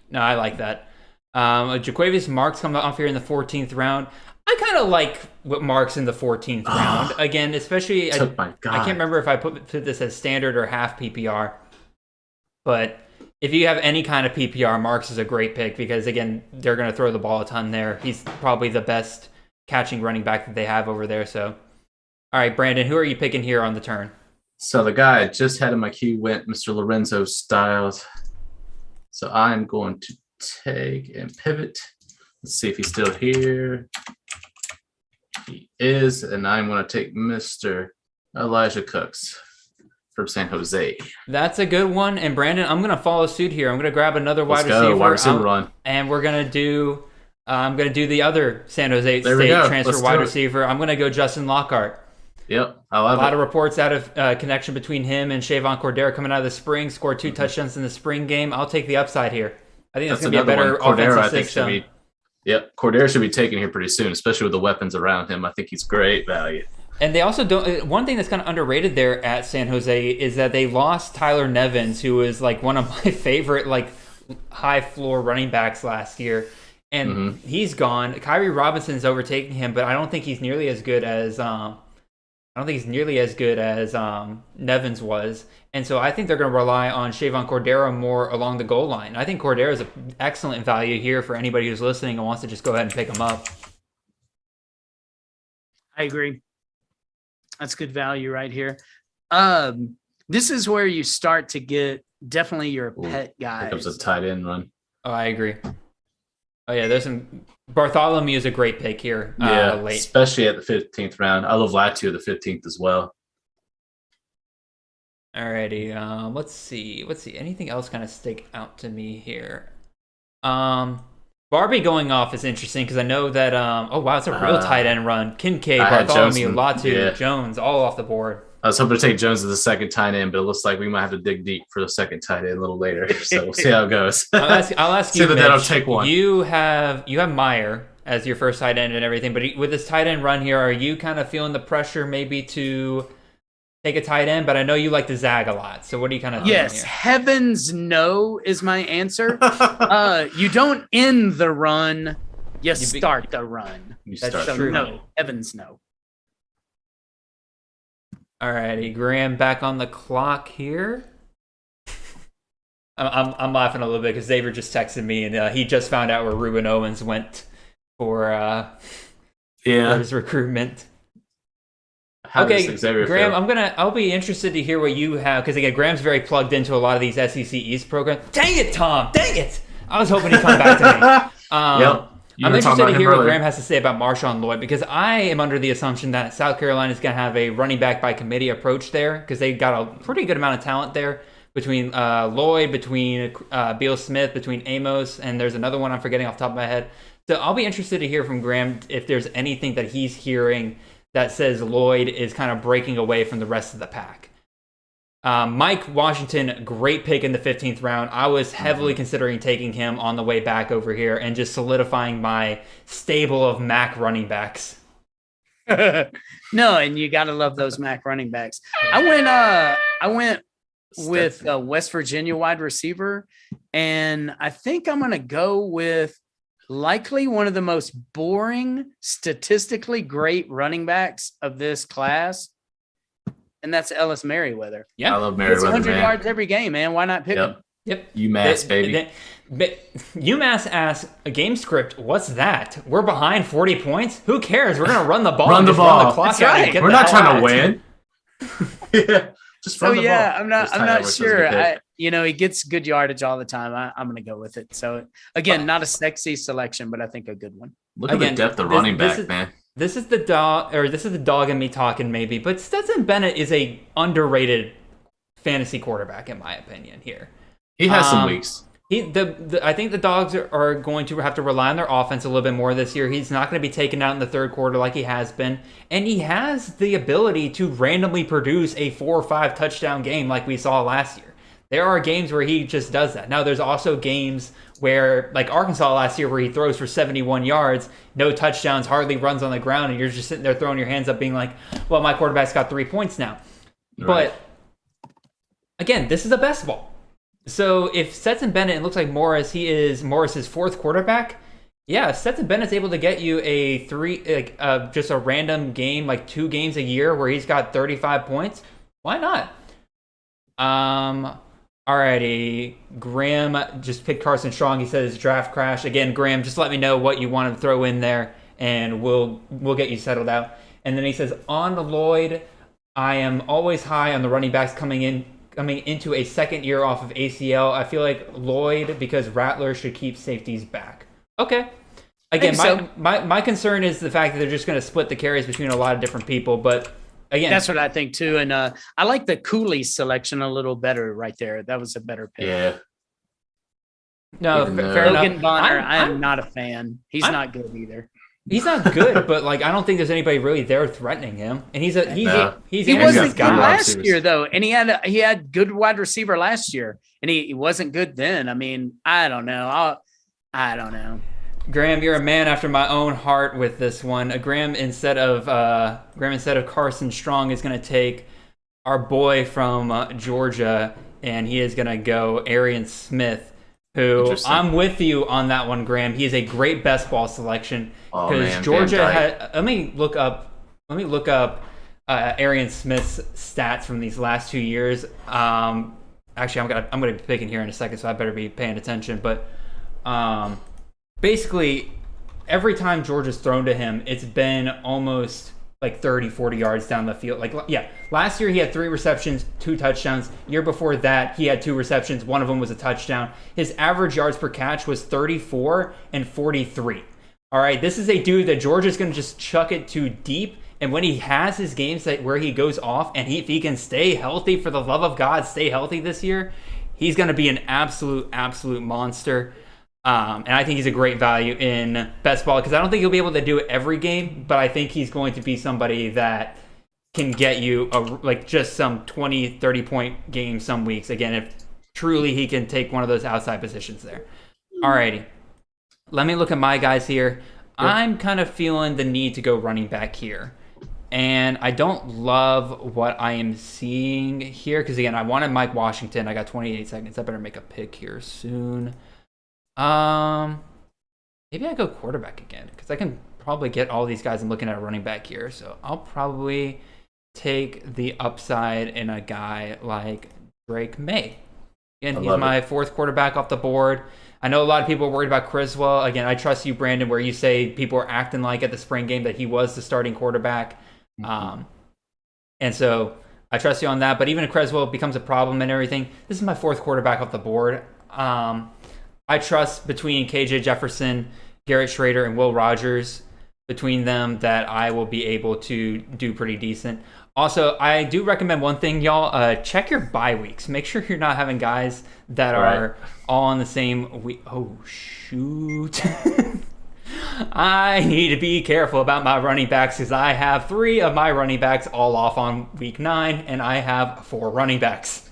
No, I like that. Jaquavius Marks coming off here in the 14th round. I kind of like what Marks in the 14th round. Again, especially, I can't remember if I put this as standard or half PPR. But if you have any kind of PPR, Marks is a great pick because, again, they're going to throw the ball a ton there. He's probably the best catching running back that they have over there. So, all right, Brandon, who are you picking here on the turn? So the guy I just had in my queue went Mr. Lorenzo Styles. So I'm going to take and pivot. Let's see if he's still here. He is, and I'm going to take Mr. Elijah Cooks from San Jose. That's a good one. And Brandon, I'm going to follow suit here. I'm going to grab another wide receiver run. And we're going to do I'm going to do the other San Jose State transfer wide receiver. I'm going to go Justin Lockhart. Yep, I love it. A lot of reports out of connection between him and Shavon Cordero coming out of the spring. Scored 2 touchdowns in the spring game. I'll take the upside here. I think that's going to be a better offensive system. Cordero should be taken here pretty soon, especially with the weapons around him. I think he's great value. And they also don't. One thing that's kind of underrated there at San Jose is that they lost Tyler Nevins, who was like one of my favorite high floor running backs last year, and he's gone. Kyrie Robinson's overtaking him, but I don't think he's nearly as good as Nevins was. And so I think they're going to rely on Shavon Cordero more along the goal line. I think Cordero is an excellent value here for anybody who's listening and wants to just go ahead and pick him up. I agree. That's good value right here. This is where you start to get definitely your pet guys. Here comes a tight end run. Oh, I agree. Oh, yeah, there's some... Bartholomew is a great pick here. Late. Especially at the 15th round. I love Latu at the 15th as well. Alrighty, let's see. Anything else kind of stick out to me here? Barbie going off is interesting because I know that. It's a real tight end run. Kincaid, Bartholomew, Latu, Jones, all off the board. I was hoping to take Jones as the second tight end, but it looks like we might have to dig deep for the second tight end a little later. So we'll see how it goes. I'll ask you, Mitch, that'll take one. You have Meyer as your first tight end and everything, but with this tight end run here, are you kind of feeling the pressure maybe to take a tight end? But I know you like to zag a lot. So what are you kind of thinking here? Heavens no is my answer. You don't end the run. You start the run. That's true. No, heavens no. Alrighty, Graham back on the clock here. I'm laughing a little bit because Xavier just texted me and he just found out where Ruben Owens went for his recruitment. Okay, Graham, I'll be interested to hear what you have because again, Graham's very plugged into a lot of these SEC East programs. Dang it, Tom! Dang it! I was hoping he'd come back to me. I'm interested to hear what Graham has to say about Marshawn Lloyd because I am under the assumption that South Carolina is going to have a running back by committee approach there because they got a pretty good amount of talent there between Lloyd, between Beal Smith, between Amos, and there's another one I'm forgetting off the top of my head. So I'll be interested to hear from Graham if there's anything that he's hearing that says Lloyd is kind of breaking away from the rest of the pack. Mike Washington, great pick in the 15th round. I was heavily considering taking him on the way back over here and just solidifying my stable of MAC running backs. No, and you got to love those MAC running backs. I went with a West Virginia wide receiver, and I think I'm going to go with likely one of the most boring, statistically great running backs of this class. And that's Ellis Merriweather. Yeah, I love Merriweather. 100 yards every game, man. Why not pick him? Yep. UMass, baby. UMass asks, a game script, what's that? We're behind 40 points? Who cares? We're going to run the ball. Run the ball. Run the clock That's right. We're not trying to win. Yeah. Just run the ball. I'm not Edwards is a sure. good pick. He gets good yardage all the time. I'm going to go with it. So again, not a sexy selection, but I think a good one. Look at the depth of running back, man. This is the dog in me talking maybe, but Stetson Bennett is a underrated fantasy quarterback in my opinion here. He has some weeks. I think the Dogs are going to have to rely on their offense a little bit more this year. He's not going to be taken out in the third quarter like he has been. And he has the ability to randomly produce a 4 or 5 touchdown game like we saw last year. There are games where he just does that. Now, there's also games where, like Arkansas last year, where he throws for 71 yards, no touchdowns, hardly runs on the ground, and you're just sitting there throwing your hands up being like, well, my quarterback's got 3 points now. Right. But, again, this is a best ball. So if Stetson Bennett, it looks like Morris's 4th quarterback, yeah, if Stetson Bennett's able to get you just a random game, like 2 games a year where he's got 35 points, why not? Alrighty, Graham just picked Carson Strong. He says draft crash. Again, Graham, just let me know what you want to throw in there, and we'll get you settled out. And then he says, on Lloyd, I am always high on the running backs coming into a second year off of ACL. I feel like Lloyd, because Rattler should keep safeties back. Okay. Again, my concern is the fact that they're just going to split the carries between a lot of different people. But again, that's what I think too. And I like the Cooley selection a little better right there. That was a better pick. Yeah. No, fair enough. Logan Bonner, I am not a fan. He's not good either. He's not good, but like I don't think there's anybody really there threatening him. And he wasn't good last year though, and he had good wide receiver last year, and he wasn't good then. I mean, I don't know. I don't know. Graham, you're a man after my own heart with this one. Graham instead of Carson Strong is going to take our boy from Georgia, and he is going to go Arian Smith, who I'm with you on that one, Graham. He is a great best ball selection because Georgia had. Let me look up Arian Smith's stats from these last 2 years. Actually, I'm gonna be picking here in a second, so I better be paying attention. But basically, every time Georgia's thrown to him, it's been almost like 30, 40 yards down the field. Last year he had 3 receptions, 2 touchdowns. Year before that, he had 2 receptions. One of them was a touchdown. His average yards per catch was 34 and 43. All right, this is a dude that Georgia's going to just chuck it to deep. And when he has his games where he goes off, and if he can stay healthy, for the love of God, stay healthy this year, he's going to be an absolute monster. And I think he's a great value in best ball because I don't think he'll be able to do it every game, but I think he's going to be somebody that can get you just some 20, 30-point games some weeks. Again, if truly he can take one of those outside positions there. Alrighty. Let me look at my guys here. Yep. I'm kind of feeling the need to go running back here. And I don't love what I am seeing here because, again, I wanted Mike Washington. I got 28 seconds. I better make a pick here soon. Maybe I go quarterback again because I can probably get all these guys. I'm looking at a running back here, so I'll probably take the upside in a guy like Drake May. Again, he's my 4th quarterback off the board. I know a lot of people are worried about Criswell. Again, I trust you, Brandon, where you say people are acting like at the spring game that he was the starting quarterback. Mm-hmm. And so I trust you on that. But even if Criswell becomes a problem and everything, this is my 4th quarterback off the board. I trust between KJ Jefferson, Garrett Schrader, and Will Rogers, between them, that I will be able to do pretty decent. Also, I do recommend one thing, y'all. Check your bye weeks. Make sure you're not having guys that are all on the same week. Oh, shoot. I need to be careful about my running backs because I have 3 of my running backs all off on week 9, and I have 4 running backs.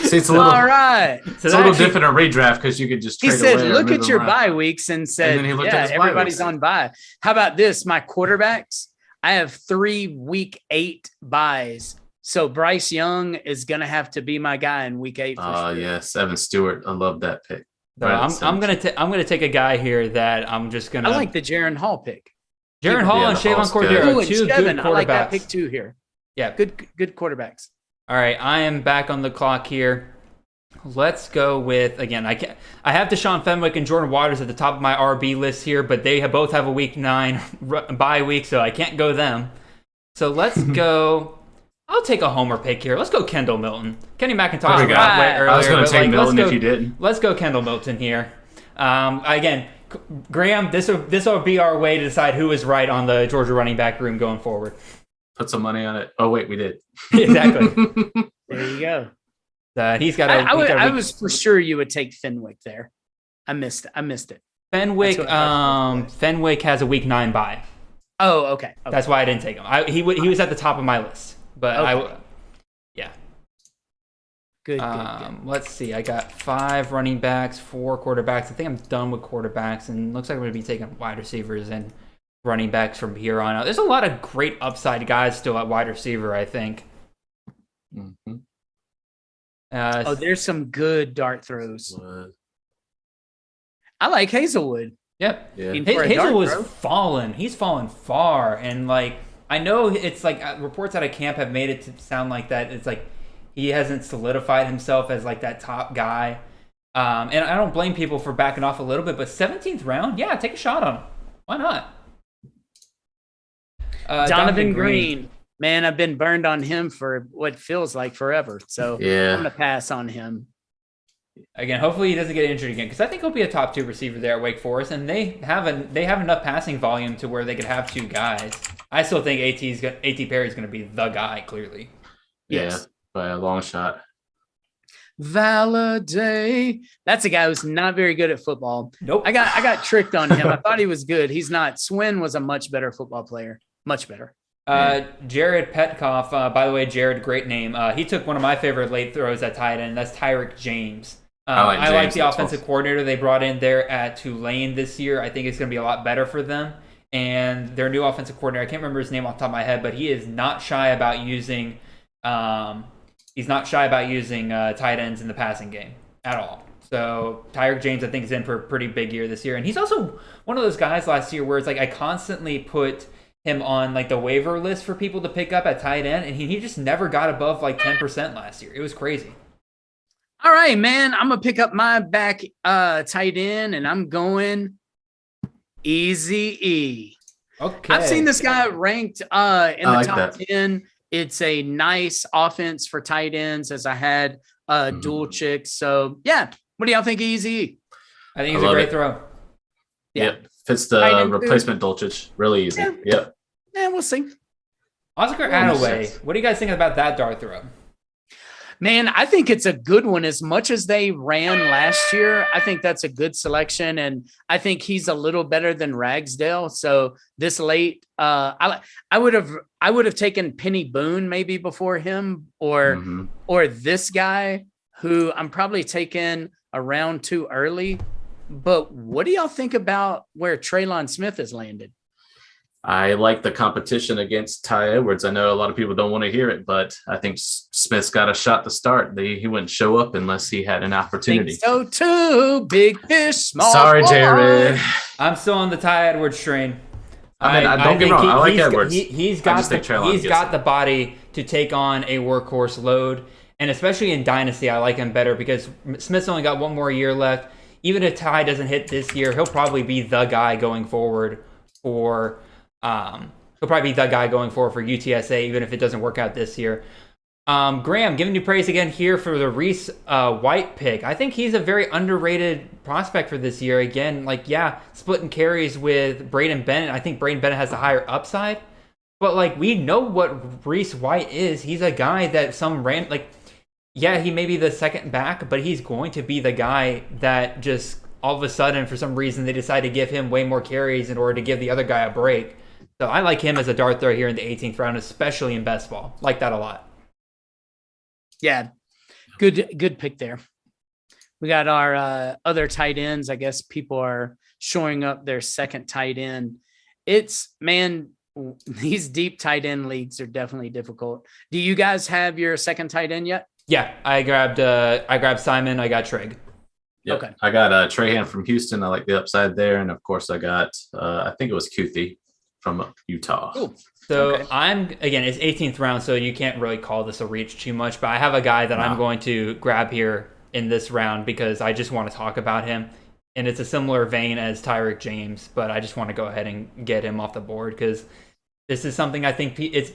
See, it's a little all right. It's a little different in redraft because you could just trade. He said, away "Look at your bye weeks," and said, and then he looked at his everybody's bye on bye. How about this? My quarterbacks. I have 3 week 8 buys, so Bryce Young is gonna have to be my guy in week 8. Yes, Evan Stewart. I love that pick. So I'm gonna take a guy here that I'm just gonna. I like the Jaron Hall pick. Jaron Hall and Shavon Cordero, 2 good quarterbacks. I like that pick 2 here. Yeah, good quarterbacks. All right, I am back on the clock here. Let's go with, again, I have Deshaun Fenwick and Jordan Waters at the top of my RB list here, but they both have a week 9 bye week, so I can't go them. So let's go. I'll take a homer pick here. Let's go Kendall Milton. Kenny McIntosh There we go. earlier. I was going to take Milton let's if you didn't. Let's go Kendall Milton here. Again, Graham, this will be our way to decide who is right on the Georgia running back room going forward. Put some money on it. Oh, wait, we did. Exactly. There you go. He's got. I was for sure you would take Fenwick there. I missed it. Fenwick. Fenwick has a week 9 bye. Oh, okay. That's why I didn't take him. He was at the top of my list, but okay. Yeah. Good. Let's see. I got 5 running backs, 4 quarterbacks. I think I'm done with quarterbacks, and looks like I'm going to be taking wide receivers and running backs from here on out. There's a lot of great upside guys still at wide receiver, I think. Mm-hmm. There's some good dart throws. I like Hazelwood. Yep. Yeah. Hazelwood's fallen. He's fallen far, and I know it's reports out of camp have made it to sound like that. It's he hasn't solidified himself as that top guy. And I don't blame people for backing off a little bit, but 17th round, yeah, take a shot on him. Why not? Donovan Green. Man, I've been burned on him for what feels like forever. So yeah. I'm going to pass on him. Again, hopefully he doesn't get injured again, because I think he'll be a top 2 receiver there at Wake Forest, and they have enough passing volume to where they could have 2 guys. I still think A.T. Perry's going to be the guy, clearly. Yeah, by a long shot. Valaday. That's a guy who's not very good at football. Nope. I got tricked on him. I thought he was good. He's not. Swin was a much better football player. Much better. Jared Petkoff, by the way, Jared, great name. He took one of my favorite late throws at tight end. That's Tyreek James. I like the offensive coordinator they brought in there at Tulane this year. I think it's going to be a lot better for them. And their new offensive coordinator, I can't remember his name off the top of my head, but he is not shy about using tight ends in the passing game at all. So Tyreek James, I think, is in for a pretty big year this year. And he's also one of those guys last year where it's I constantly put him on the waiver list for people to pick up at tight end, and he just never got above 10% last year. It was crazy. All right, man. I'm gonna pick up my back tight end, and I'm going Easy E. Okay. I've seen this guy ranked in the top that. 10. It's a nice offense for tight ends, as I had dual chicks. So yeah, what do y'all think, Easy E? I think it's a great throw. Yeah. Fits the replacement Dulcich. Really easy. Yeah. Yeah, we'll see. Oscar Attaway, what do you guys think about that dart throw? Man, I think it's a good one. As much as they ran last year, I think that's a good selection, and I think he's a little better than Ragsdale. So this late, I would have taken Penny Boone maybe before him, or this guy who I'm probably taking a round too early. But what do y'all think about where Traylon Smith has landed? I like the competition against Ty Edwards. I know a lot of people don't want to hear it, but I think Smith's got a shot to start. He wouldn't show up unless he had an opportunity. So too, big fish, small. Sorry, boy. Jared. I'm still on the Ty Edwards train. Don't get me wrong. I like Edwards. He's got the body to take on a workhorse load, and especially in Dynasty, I like him better because Smith's only got 1 more year left. Even if Ty doesn't hit this year, he'll probably be the guy going forward for UTSA, even if it doesn't work out this year. Graham, giving you praise again here for the Reese White pick. I think he's a very underrated prospect for this year. Again, splitting carries with Braden Bennett. I think Braden Bennett has a higher upside. But we know what Reese White is. He's a guy that he may be the second back, but he's going to be the guy that just all of a sudden, for some reason, they decide to give him way more carries in order to give the other guy a break. So I like him as a dart throw here in the 18th round, especially in best ball. Like that a lot. Yeah, good pick there. We got our other tight ends. I guess people are shoring up their second tight end. These deep tight end leagues are definitely difficult. Do you guys have your second tight end yet? Yeah, I grabbed Simon. I got Trigg. Yep. Okay. I got Trahan from Houston. I like the upside there, and of course I got I think it was Kuthi from Utah. Cool. So it's 18th round, so you can't really call this a reach too much. But I have a guy that I'm going to grab here in this round because I just want to talk about him, and it's a similar vein as Tyreek James, but I just want to go ahead and get him off the board because this is something I think it's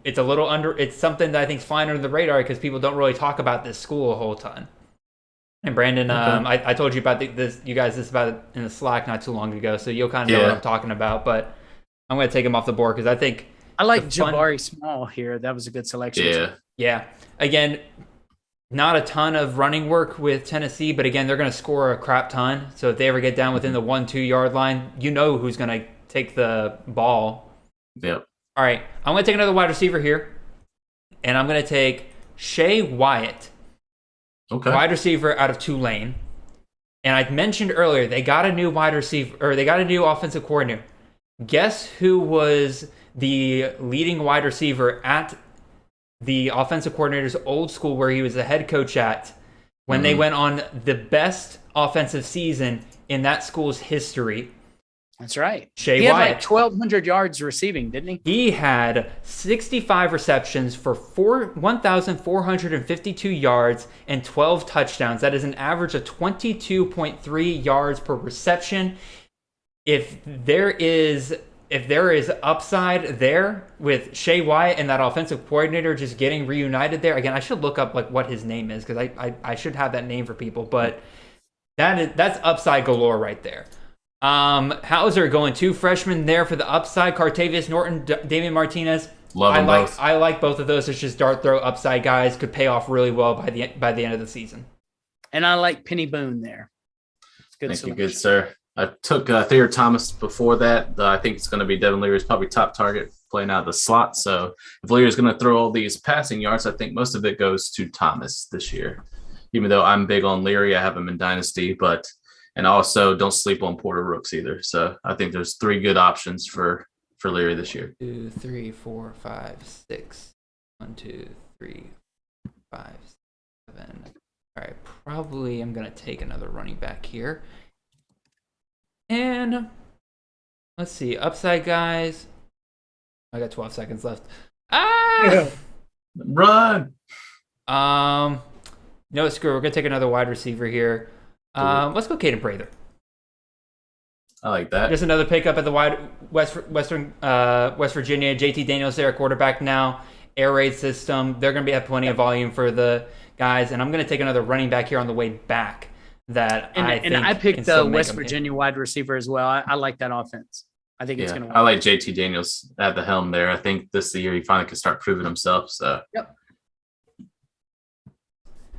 a little it's something that I think is flying under the radar because people don't really talk about this school a whole ton. And Brandon, okay. I told you about this about it in the Slack not too long ago, so you'll kind of know what I'm talking about. But I'm going to take him off the board because I think I like Jabari Small here. That was a good selection. Yeah. Again, not a ton of running work with Tennessee, but again, they're going to score a crap ton. So if they ever get down within the 1-2 yard line, you know who's going to take the ball. Yep. All right, I'm going to take another wide receiver here, and I'm going to take Shea Wyatt, wide receiver out of Tulane. And I mentioned earlier they got a new wide receiver, or they got a new offensive coordinator. Guess who was the leading wide receiver at the offensive coordinator's old school where he was the head coach at when they went on the best offensive season in that school's history? That's right. Shea Wyatt. Had like 1,200 yards receiving, didn't he? He had 65 receptions for 1,452 yards and 12 touchdowns. That is an average of 22.3 yards per reception. If there is upside there with Shea Wyatt and that offensive coordinator just getting reunited there, again, I should look up like what his name is because I should have that name for people, but that's upside galore right there. Hauser going 2 freshmen there for the upside. Cartavius Norton, Damian Martinez. Love them both. I like both of those. It's just dart throw upside guys. Could pay off really well by the end of the season. And I like Penny Boone there. Thank you, good sir. I took Thayer Thomas before that. I think it's going to be Devin Leary's probably top target playing out of the slot. So if Leary's going to throw all these passing yards, I think most of it goes to Thomas this year. Even though I'm big on Leary, I have him in Dynasty, and also don't sleep on Porter Rooks either. So I think there's 3 good options for Leary this year. 2, 3, 4, 5, 6. 1, 2, 3, 5, 7. All right, probably I'm going to take another running back here. And let's see, upside guys. I got 12 seconds left. Run. No, screw. We're gonna take another wide receiver here. Let's go Caden Prather. I like that. Just another pickup at the West Virginia. JT Daniels there, quarterback now. Air raid system. They're gonna have plenty of volume for the guys, and I'm gonna take another running back here on the way back. I picked the West Virginia wide receiver as well. I like that offense. I think it's going to work. I like JT Daniels at the helm there. I think this is the year he finally can start proving himself. So yep.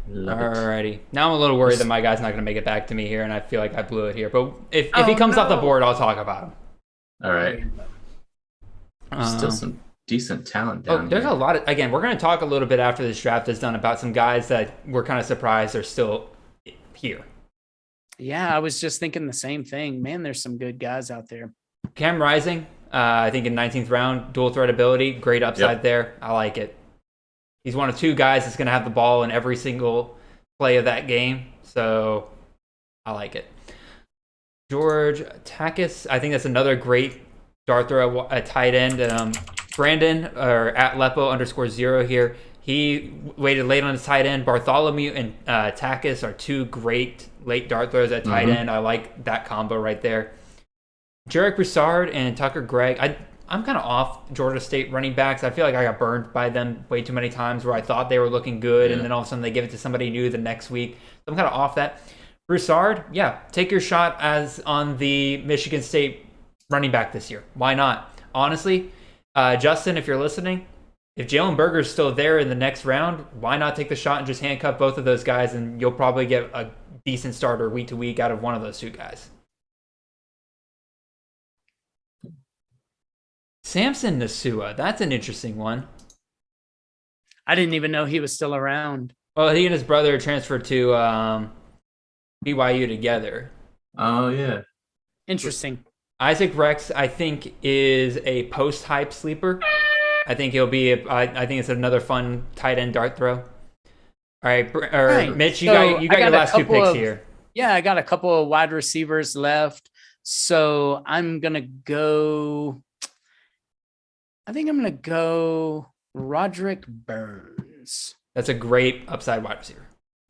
Alrighty. Now I'm a little worried that my guy's not going to make it back to me here, and I feel like I blew it here. But if he comes off the board, I'll talk about him. All right. Still some decent talent down there's here. a lot of, again, we're going to talk a little bit after this draft is done about some guys that we're kind of surprised are still here. Yeah, I was just thinking the same thing. Man, there's some good guys out there. Cam Rising, I think in 19th round, dual threat ability, great upside there. I like it. He's one of 2 guys that's going to have the ball in every single play of that game, so I like it. George Takis, I think that's another great dart throw at tight end. Brandon, or at Lepo_0 here, he waited late on his tight end. Bartholomew and Takis are 2 great late dart throws at tight end. I like that combo right there. Jarek Broussard and Tucker Gregg. I'm kind of off Georgia State running backs. I feel like I got burned by them way too many times where I thought they were looking good, and then all of a sudden they give it to somebody new the next week. So I'm kind of off that. Broussard, take your shot as on the Michigan State running back this year. Why not? Honestly, Justin, if you're listening, if Jalen Berger's still there in the next round, why not take the shot and just handcuff both of those guys, and you'll probably get a decent starter week to week out of one of those 2 guys. Samson Nasua, that's an interesting one. I didn't even know he was still around. Well, he and his brother transferred to BYU together. Oh, yeah. Interesting. Isaac Rex, I think, is a post-hype sleeper. I think he'll be. I think it's another fun tight end dart throw. All right, Mitch, you got your last 2 picks here. Yeah, I got a couple of wide receivers left, so I'm gonna go. I think I'm gonna go Roderick Burns. That's a great upside wide receiver.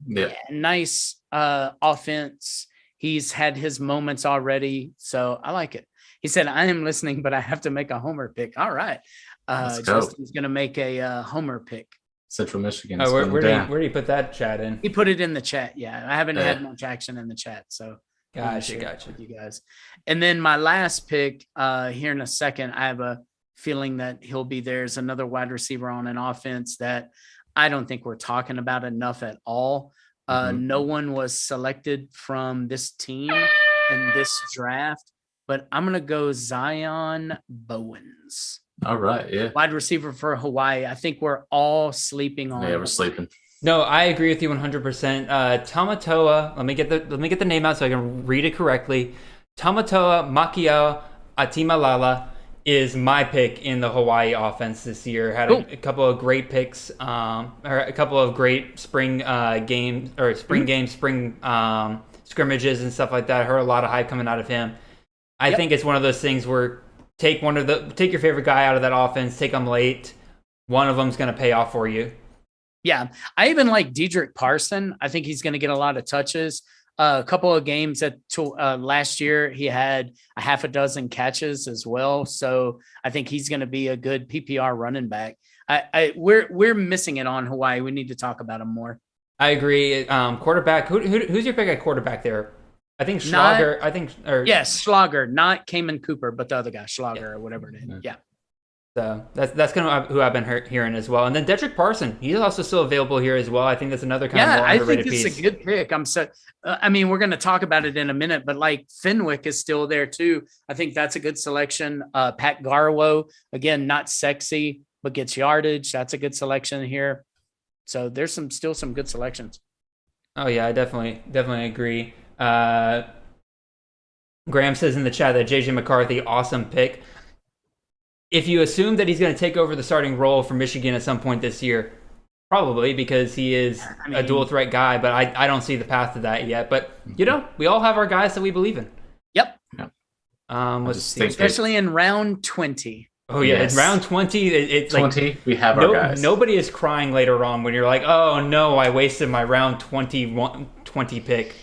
Yeah, nice offense. He's had his moments already, so I like it. He said, I am listening, but I have to make a homer pick. All right. Justin's going to make a homer pick. Central Michigan. Oh, where do you put that chat in? He put it in the chat. Yeah. I haven't had much action in the chat. So gotcha. With you guys. And then my last pick here in a second, I have a feeling that he'll be there as another wide receiver on an offense that I don't think we're talking about enough at all. No one was selected from this team in this draft, but I'm going to go Zion Bowens. All right. Yeah. Wide receiver for Hawaii. I think we're all sleeping on. Yeah, we're sleeping. No, I agree with you 100%. Tamatoa, let me get the name out so I can read it correctly. Tamatoa Makiao Atimalala is my pick in the Hawaii offense this year. Had a couple of great picks, or a couple of great spring games, or spring scrimmages and stuff like that. I heard a lot of hype coming out of him. I think it's one of those things where take your favorite guy out of that offense, take them late. One of them's going to pay off for you. Yeah, I even like Dedrick Parson. I think he's going to get a lot of touches. A couple of games last year, he had a half a dozen catches as well. So I think he's going to be a good PPR running back. We're missing it on Hawaii. We need to talk about him more. I agree. Quarterback. Who's your pick at quarterback there? I think Schlager. Yes, Schlager, not Kamen Cooper, but the other guy, Schlager or whatever it is. Yeah. So that's kind of who I've been hearing as well. And then Dedrick Parson, he's also still available here as well. I think that's another kind of more underrated piece. I think it's a good pick. We're going to talk about it in a minute, but like Fenwick is still there too. I think that's a good selection. Pat Garwo, again, not sexy, but gets yardage. That's a good selection here. So there's still some good selections. Oh yeah, I definitely agree. Graham says in the chat that JJ McCarthy, awesome pick. If you assume that he's going to take over the starting role for Michigan at some point this year, probably because he is a dual threat guy, but I don't see the path to that yet. But, we all have our guys that we believe in. Yep. Let's see. Especially in round 20. Oh, yeah. Yes. In round 20, it's 20, like, we have our guys. Nobody is crying later on when you're like, oh, no, I wasted my round 20 pick.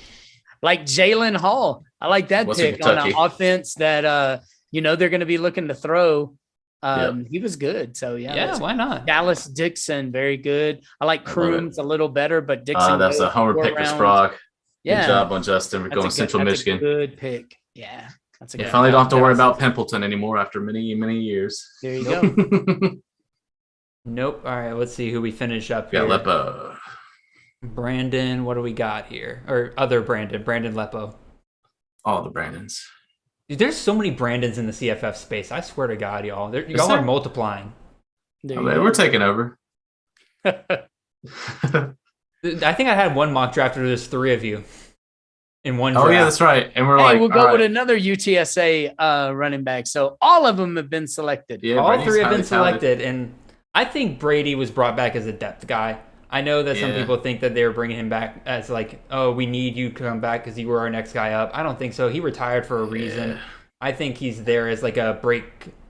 Like Jalen Hall. I like that pick on an offense that, they're going to be looking to throw. He was good. So yeah, why not? Dallas Dixon, very good. I like Crooms a little better, but Dixon. That's a homer pick for Sprague. Yeah. Good job on Justin. We're going Central Michigan. Good pick. Yeah. That's a good. You finally don't have to worry about Pimpleton anymore after many, many years. There you go. Nope. All right, let's see who we finish up here. Yeah, Lepo. Brandon, what do we got here? Or other Brandon Lepo. All the Brandons. Dude, there's so many Brandons in the CFF space. I swear to God, y'all. Y'all are multiplying. We're taking over. I think I had one mock draft where there's 3 of you in one draft. Oh, yeah, that's right. And we'll go with another UTSA running back. So all of them have been selected. Yeah, all 3 have been selected. And I think Brady was brought back as a depth guy. I know that some people think that they were bringing him back as like, oh, we need you to come back because you were our next guy up. I don't think so. He retired for a reason. I think he's there as like a break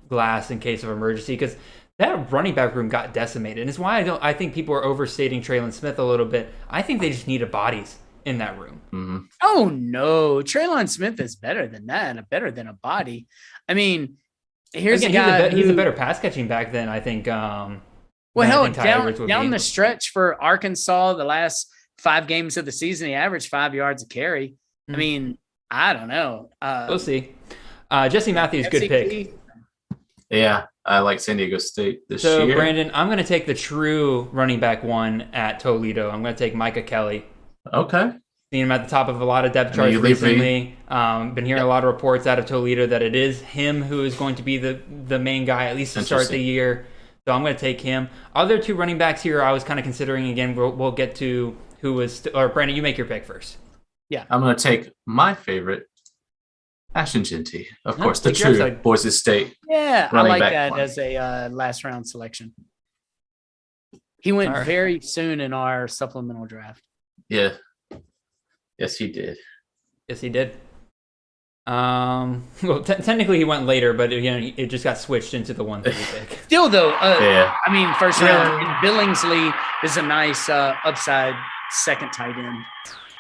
glass in case of emergency because that running back room got decimated. And it's why I think people are overstating Traylon Smith a little bit. I think they just needed bodies in that room. Mm-hmm. Oh, no. Traylon Smith is better than that, better than a body. I mean, here's a guy he's a better pass catching back than I think Well, hell, down the stretch for Arkansas, the last 5 games of the season, he averaged 5 yards a carry. Mm-hmm. I mean, I don't know. We'll see. Jesse Matthews, good pick. Yeah, I like San Diego State this year. So, Brandon, I'm going to take the true running back one at Toledo. I'm going to take Micah Kelly. Okay. Seen him at the top of a lot of depth charts recently. Been hearing a lot of reports out of Toledo that it is him who is going to be the main guy, at least to start the year. So I'm going to take him. Other 2 running backs here I was kind of considering. Again, we'll get to who was – or Brandon, you make your pick first. Yeah. I'm going to take my favorite, Ashton Genty. Of course, the true Boise State. Yeah, I like that as a last-round selection. He went very soon in our supplemental draft. Yeah. Yes, he did. Yes, he did. Well, technically he went later, but again, it just got switched into the 1-3 pick. Still, though, I mean, first round, Billingsley is a nice upside second tight end.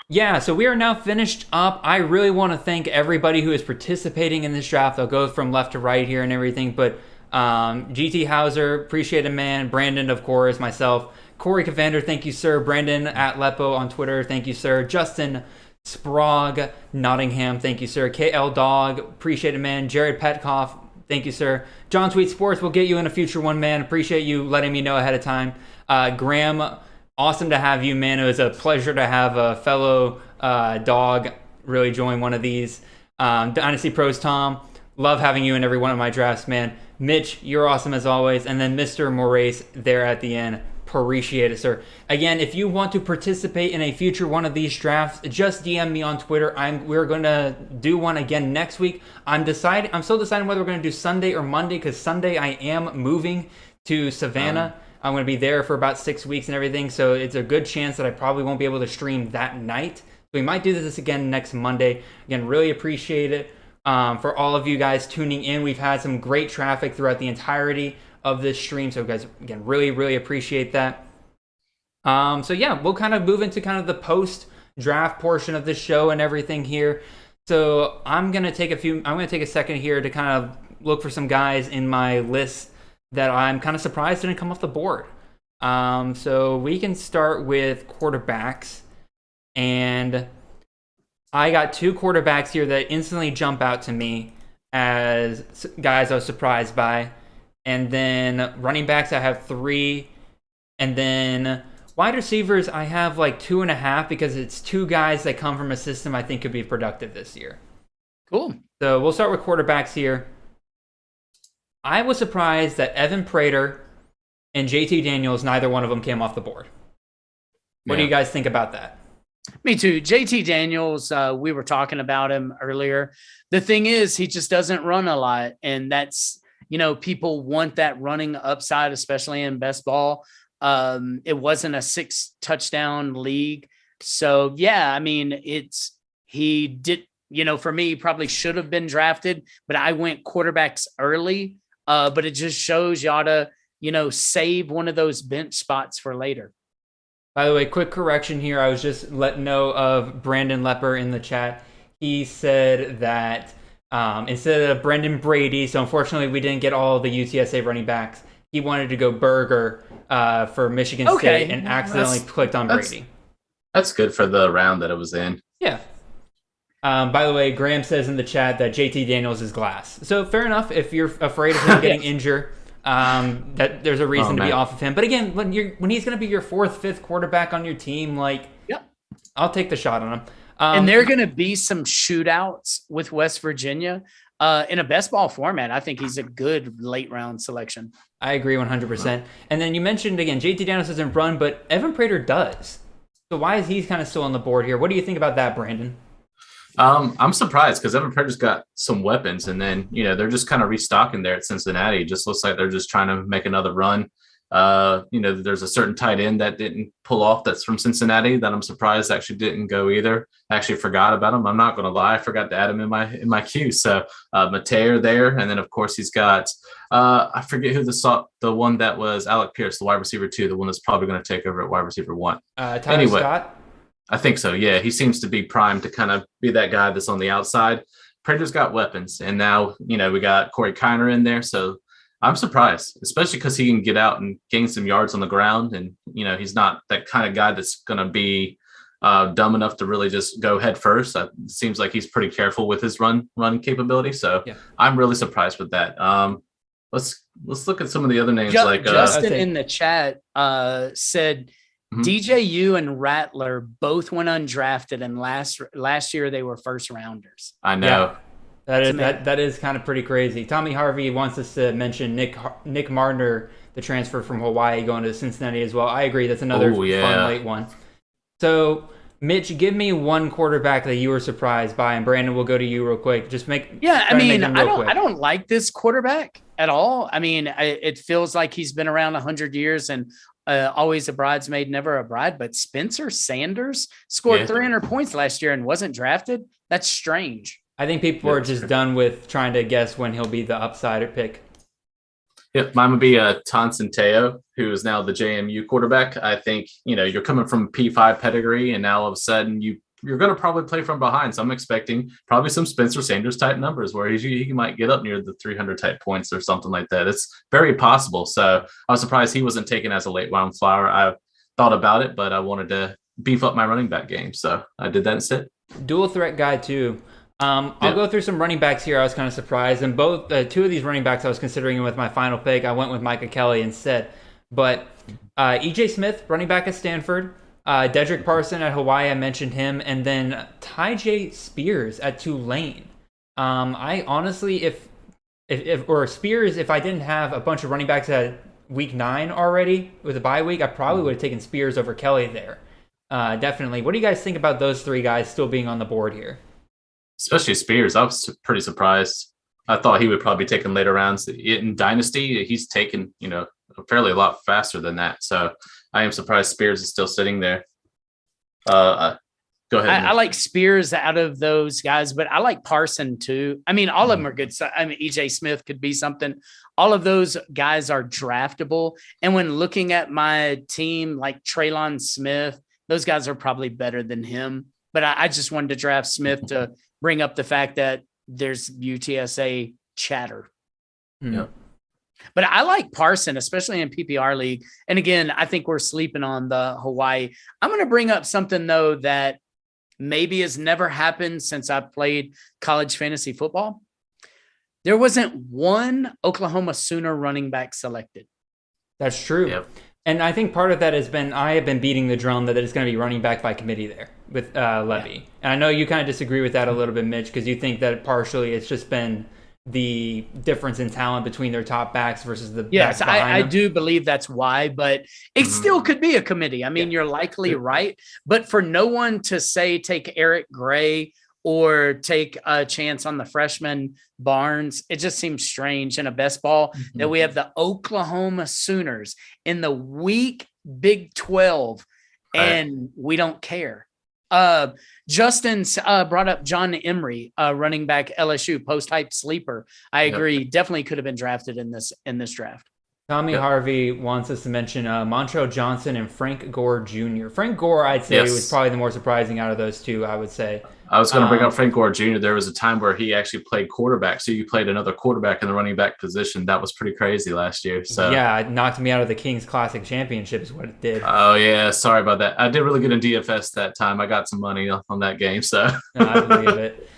Yeah, so we are now finished up. I really want to thank everybody who is participating in this draft. I'll go from left to right here and everything, but GT Hauser, appreciate it, man. Brandon, of course, myself. Corey Cavander, thank you, sir. Brandon at Lepo on Twitter, thank you, sir. Justin Sprague, Nottingham, thank you, sir. KL Dog, appreciate it, man. Jared Petkoff, thank you, sir. John Sweet Sports, we'll get you in a future one, man. Appreciate you letting me know ahead of time. Graham, awesome to have you, man. It was a pleasure to have a fellow dog really join one of these. Dynasty Pros Tom, love having you in every one of my drafts, man. Mitch, you're awesome as always. And then Mr. Moraes there at the end. Appreciate it, sir. Again, if you want to participate in a future one of these drafts, just DM me on Twitter. We're going to do one again next week. I'm still deciding whether we're going to do Sunday or Monday, because Sunday I am moving to Savannah. I'm going to be there for about 6 weeks and everything, so it's a good chance that I probably won't be able to stream that night. We might do this again next Monday. Again, really appreciate it for all of you guys tuning in. We've had some great traffic throughout the entirety of this stream, so guys, again, really appreciate that. So yeah, we'll kind of move into kind of the post draft portion of the show and everything here. So I'm gonna take a second here to kind of look for some guys in my list that I'm kind of surprised didn't come off the board. So we can start with quarterbacks, and I got 2 quarterbacks here that instantly jump out to me as guys I was surprised by. And then running backs, I have 3. And then wide receivers, I have like 2.5, because it's 2 guys that come from a system I think could be productive this year. Cool. So we'll start with quarterbacks here. I was surprised that Evan Prater and JT Daniels, neither one of them came off the board. What do you guys think about that? Me too. JT Daniels, we were talking about him earlier. The thing is, he just doesn't run a lot. And that's, people want that running upside, especially in best ball. It wasn't a 6 touchdown league. So yeah, I mean, he did, for me, he probably should have been drafted, but I went quarterbacks early. But it just shows you ought to, save one of those bench spots for later. By the way, quick correction here. I was just letting know of Brandon Lepper in the chat. He said that instead of Brendan Brady, so unfortunately we didn't get all the UTSA running backs, he wanted to go Berger for Michigan State and accidentally clicked on Brady. That's good for the round that it was in. Yeah. By the way, Graham says in the chat that JT Daniels is glass. So fair enough. If you're afraid of him getting injured, that there's a reason to be off of him. But again, when he's going to be your 4th, 5th quarterback on your team, I'll take the shot on him. And there are going to be some shootouts with West Virginia in a best ball format. I think he's a good late round selection. I agree 100%. And then you mentioned again, JT Daniels doesn't run, but Evan Prater does. So why is he kind of still on the board here? What do you think about that, Brandon? I'm surprised because Evan Prater's got some weapons, and then they're just kind of restocking there at Cincinnati. It just looks like they're just trying to make another run. There's a certain tight end that didn't pull off that's from Cincinnati that I'm surprised actually didn't go either. I actually forgot about him. I'm not going to lie. I forgot to add him in my queue. So Mateer there. And then of course he's got, I forget who the one that was Alec Pierce, the wide receiver 2, the one that's probably going to take over at wide receiver 1. Tyler Scott? I think so. Yeah. He seems to be primed to kind of be that guy that's on the outside. Prater's got weapons. And now, we got Corey Kiner in there. So I'm surprised, especially because he can get out and gain some yards on the ground. And, he's not that kind of guy that's going to be dumb enough to really just go head first. It seems like he's pretty careful with his run capability. So yeah. I'm really surprised with that. Let's look at some of the other names. Justin in the chat said DJU and Rattler both went undrafted, and last year they were first rounders. I know. Yeah. That is kind of pretty crazy. Tommy Harvey wants us to mention Nick Marner, the transfer from Hawaii, going to Cincinnati as well. I agree. That's another fun late one. So, Mitch, give me one quarterback that you were surprised by, and Brandon, we'll go to you real quick. I don't like this quarterback at all. I mean, it feels like he's been around 100 years and always a bridesmaid, never a bride. But Spencer Sanders scored 300 points last year and wasn't drafted. That's strange. I think people are just done with trying to guess when he'll be the upside pick. Yep, mine would be Tonson Teo, who is now the JMU quarterback. I think, you're coming from P5 pedigree, and now all of a sudden you you're going to probably play from behind. So I'm expecting probably some Spencer Sanders type numbers where he might get up near the 300 type points or something like that. It's very possible. So I was surprised he wasn't taken as a late round flower. I thought about it, but I wanted to beef up my running back game. So I did that instead. Dual threat guy too. I'll go through some running backs here. I was kind of surprised. And both two of these running backs I was considering with my final pick. I went with Micah Kelly instead. But E.J. Smith, running back at Stanford. Dedrick Parson at Hawaii, I mentioned him. And then Tyjae Spears at Tulane. I honestly, if Spears, if I didn't have a bunch of running backs at week 9 already with a bye week, I probably would have taken Spears over Kelly there. Definitely. What do you guys think about those 3 guys still being on the board here? Especially Spears. I was pretty surprised. I thought he would probably be taken later rounds. In Dynasty, he's taken, fairly a lot faster than that. So I am surprised Spears is still sitting there. Go ahead. I like Spears out of those guys, but I like Parson too. I mean, all of them are good. I mean, EJ Smith could be something. All of those guys are draftable. And when looking at my team, like Traylon Smith, those guys are probably better than him. But I just wanted to draft Smith to bring up the fact that there's UTSA chatter. Yeah. But I like Parson, especially in PPR league. And again, I think we're sleeping on the Hawaii. I'm going to bring up something though that maybe has never happened since I played college fantasy football. There wasn't one Oklahoma Sooner running back selected. That's true. Yep. And I think part of that has been, I have been beating the drum that it's going to be running back by committee there with Levy. Yeah. And I know you kind of disagree with that a little bit, Mitch, because you think that partially it's just been the difference in talent between their top backs versus the backs behind I them. do believe that's why, but it still could be a committee. I mean, you're likely right, but for no one to say take Eric Gray or take a chance on the freshman Barnes, it just seems strange in a best ball that we have the Oklahoma Sooners in the weak Big 12 and we don't care. Justin brought up John Emery, running back LSU, post-hype sleeper. I agree. Definitely could have been drafted in this draft. Tommy Harvey wants us to mention Montrell Johnson and Frank Gore Jr. Frank Gore, I'd say, was probably the more surprising out of those two, I would say. I was going to bring up Frank Gore Jr. There was a time where he actually played quarterback. So you played another quarterback in the running back position. That was pretty crazy last year. So yeah, it knocked me out of the Kings Classic Championship is what it did. Oh, yeah. Sorry about that. I did really good in DFS that time. I got some money on that game. So I believe it.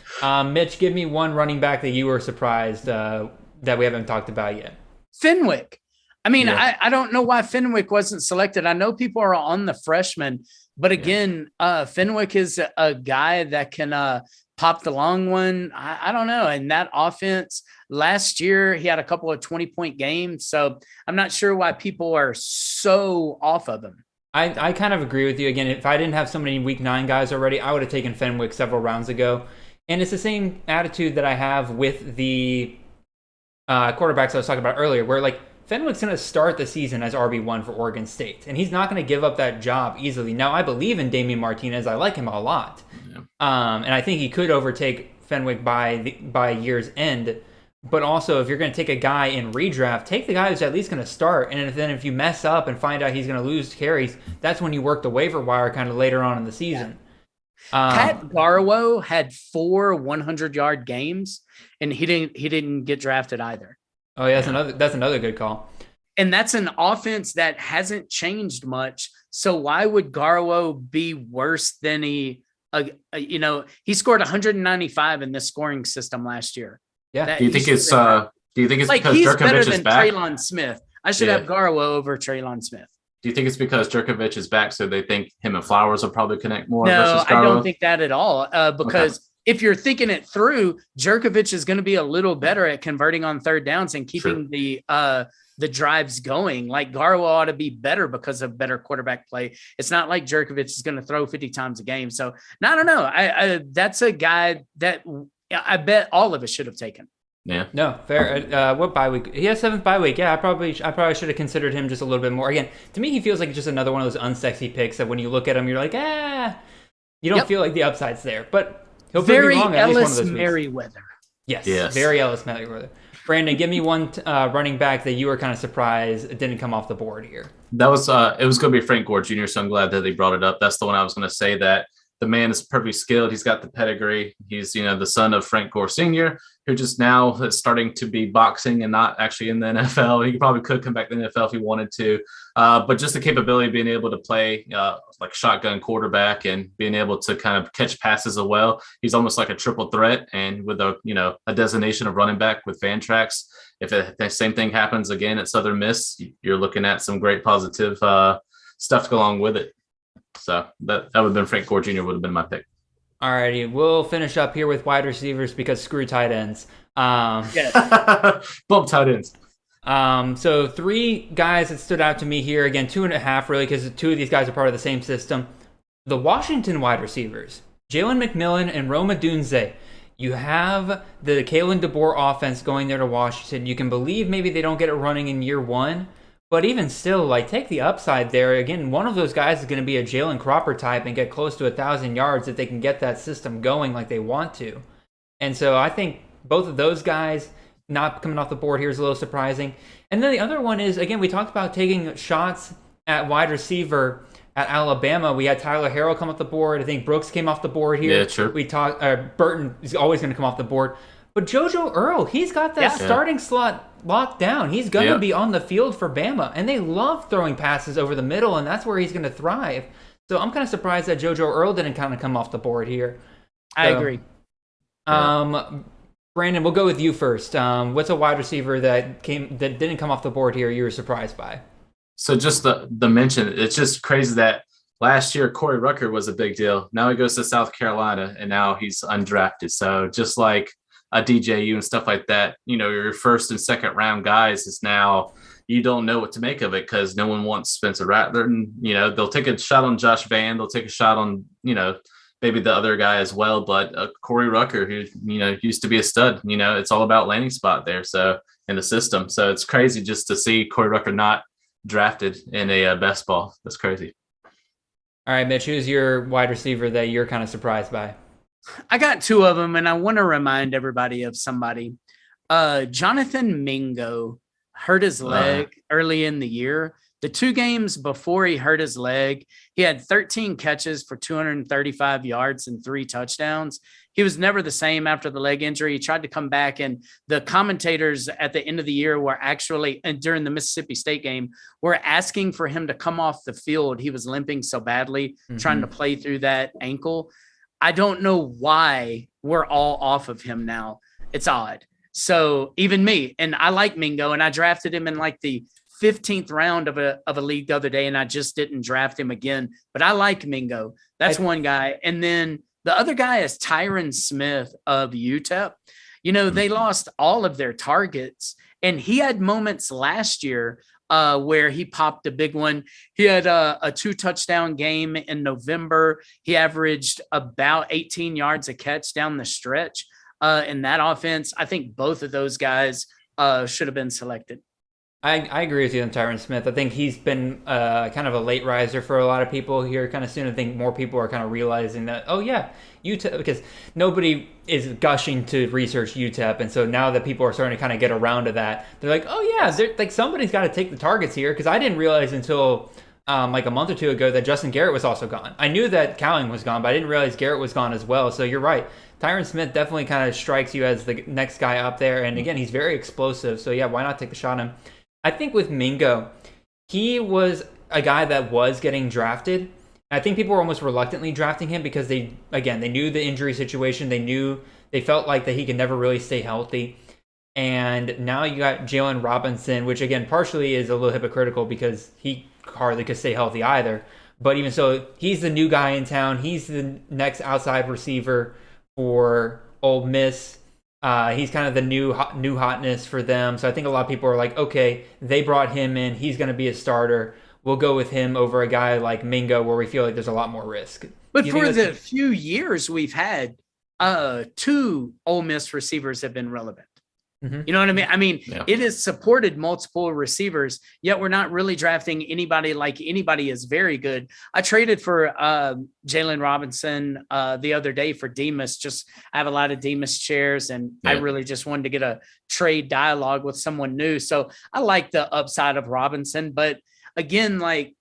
Mitch, give me one running back that you were surprised that we haven't talked about yet. Fenwick. I mean, I don't know why Fenwick wasn't selected. I know people are on the freshman, but again, Fenwick is a guy that can pop the long one. I don't know. And that offense last year, he had a couple of 20-point games. So I'm not sure why people are so off of him. I kind of agree with you. Again, if I didn't have so many week 9 guys already, I would have taken Fenwick several rounds ago. And it's the same attitude that I have with the quarterbacks I was talking about earlier, where like Fenwick's going to start the season as RB1 for Oregon State, and he's not going to give up that job easily. Now, I believe in Damian Martinez. I like him a lot. Yeah. And I think he could overtake Fenwick by year's end. But also, if you're going to take a guy in redraft, take the guy who's at least going to start. And then if you mess up and find out he's going to lose carries, that's when you work the waiver wire kind of later on in the season. Pat Garwo had 4 100-yard games, and he didn't get drafted either. Oh, yeah, that's another good call. And that's an offense that hasn't changed much. So why would Garwo be worse than he scored 195 in this scoring system last year? Yeah. Do you think it's because he's Jerkovich better is than back? Traylon Smith? I should have Garwo over Traylon Smith. Do you think it's because Jerkovich is back, so they think him and Flowers will probably connect more? No, versus Garwo? I don't think that at all. Because if you're thinking it through, Jerkovich is going to be a little better at converting on third downs and keeping the drives going. Like Garwo ought to be better because of better quarterback play. It's not like Jerkovich is going to throw 50 times a game. So I don't know. That's a guy that I bet all of us should have taken. Yeah. No, fair. What bye week? He has 7th bye week. Yeah, I probably should have considered him just a little bit more. Again, to me, he feels like just another one of those unsexy picks that when you look at him, you're like, you don't feel like the upside's there. But he'll prove you wrong at least one of those Merriweather. Yes. Very Ellis Merriweather. Brandon, give me one running back that you were kind of surprised it didn't come off the board here. That was it was going to be Frank Gore Jr., so I'm glad that they brought it up. That's the one I was going to say that the man is perfectly skilled. He's got the pedigree. He's, the son of Frank Gore Sr., who just now is starting to be boxing and not actually in the NFL. He probably could come back to the NFL if he wanted to. But just the capability of being able to play like shotgun quarterback and being able to kind of catch passes as well. He's almost like a triple threat. And with a designation of running back with Fantrax, if the same thing happens again at Southern Miss, you're looking at some great positive stuff to go along with it. So that would have been Frank Gore Jr. would have been my pick. Alrighty, we'll finish up here with wide receivers because screw tight ends. Bump tight ends. So 3 guys that stood out to me here. Again, 2.5 really, because 2 of these guys are part of the same system. The Washington wide receivers, Jalen McMillan and Rome Odunze. You have the Kalen DeBoer offense going there to Washington. You can believe maybe they don't get it running in year 1. But even still, like, take the upside there. Again, one of those guys is going to be a Jalen Cropper type and get close to 1,000 yards if they can get that system going like they want to. And so I think both of those guys not coming off the board here is a little surprising. And then the other one is, again, we talked about taking shots at wide receiver at Alabama. We had Tyler Harrell come off the board. I think Brooks came off the board here. Yeah, sure. We talked. Burton is always going to come off the board. But JoJo Earl, he's got that starting slot locked down. He's going to be on the field for Bama. And they love throwing passes over the middle, and that's where he's going to thrive. So I'm kind of surprised that JoJo Earl didn't kind of come off the board here. I agree. Brandon, we'll go with you first. What's a wide receiver that didn't come off the board here you were surprised by? So just the mention, it's just crazy that last year Corey Rucker was a big deal. Now he goes to South Carolina, and now he's undrafted. So just like a DJU and stuff like that, your first and second round guys is now you don't know what to make of it because no one wants Spencer Rattler. And, they'll take a shot on Josh Vann. They'll take a shot on, maybe the other guy as well. But Corey Rucker, who, used to be a stud, it's all about landing spot there. So in the system. So it's crazy just to see Corey Rucker not drafted in a best ball. That's crazy. All right, Mitch, who's your wide receiver that you're kind of surprised by? I got 2 of them, and I want to remind everybody of somebody. Jonathan Mingo hurt his leg early in the year. The 2 games before he hurt his leg, he had 13 catches for 235 yards and 3 touchdowns. He was never the same after the leg injury. He tried to come back, and the commentators at the end of the year were actually, and during the Mississippi State game, were asking for him to come off the field. He was limping so badly, trying to play through that ankle. I don't know why we're all off of him now. It's odd. So even me, and I like Mingo, and I drafted him in like the 15th round of a league the other day, and I just didn't draft him again. But I like Mingo. That's one guy. And then the other guy is Tyron Smith of UTEP. They lost all of their targets, and he had moments last year where he popped a big one. He had a 2-touchdown game in November. He averaged about 18 yards a catch down the stretch in that offense. I think both of those guys should have been selected. I agree with you on Tyron Smith. I think he's been kind of a late riser for a lot of people here kind of soon. I think more people are kind of realizing that, UTEP, because nobody is gushing to research UTEP. And so now that people are starting to kind of get around to that, they're like, like somebody's got to take the targets here. Because I didn't realize until like a month or 2 ago that Justin Garrett was also gone. I knew that Cowling was gone, but I didn't realize Garrett was gone as well. So you're right. Tyron Smith definitely kind of strikes you as the next guy up there. And again, he's very explosive. So why not take the shot on him? I think with Mingo, he was a guy that was getting drafted. I think people were almost reluctantly drafting him because they knew the injury situation. They felt like that he could never really stay healthy. And now you got Jalen Robinson, which again, partially is a little hypocritical because he hardly could stay healthy either. But even so, he's the new guy in town. He's the next outside receiver for Ole Miss. He's kind of the new hotness for them. So I think a lot of people are like, okay, they brought him in. He's going to be a starter. We'll go with him over a guy like Mingo where we feel like there's a lot more risk. But for the few years we've had, 2 Ole Miss receivers have been relevant. Mm-hmm. You know what I mean? It has supported multiple receivers, yet we're not really drafting anybody like anybody is very good. I traded for Jalen Robinson the other day for Demas. I have a lot of Demas shares, and I really just wanted to get a trade dialogue with someone new. So I like the upside of Robinson. But again, I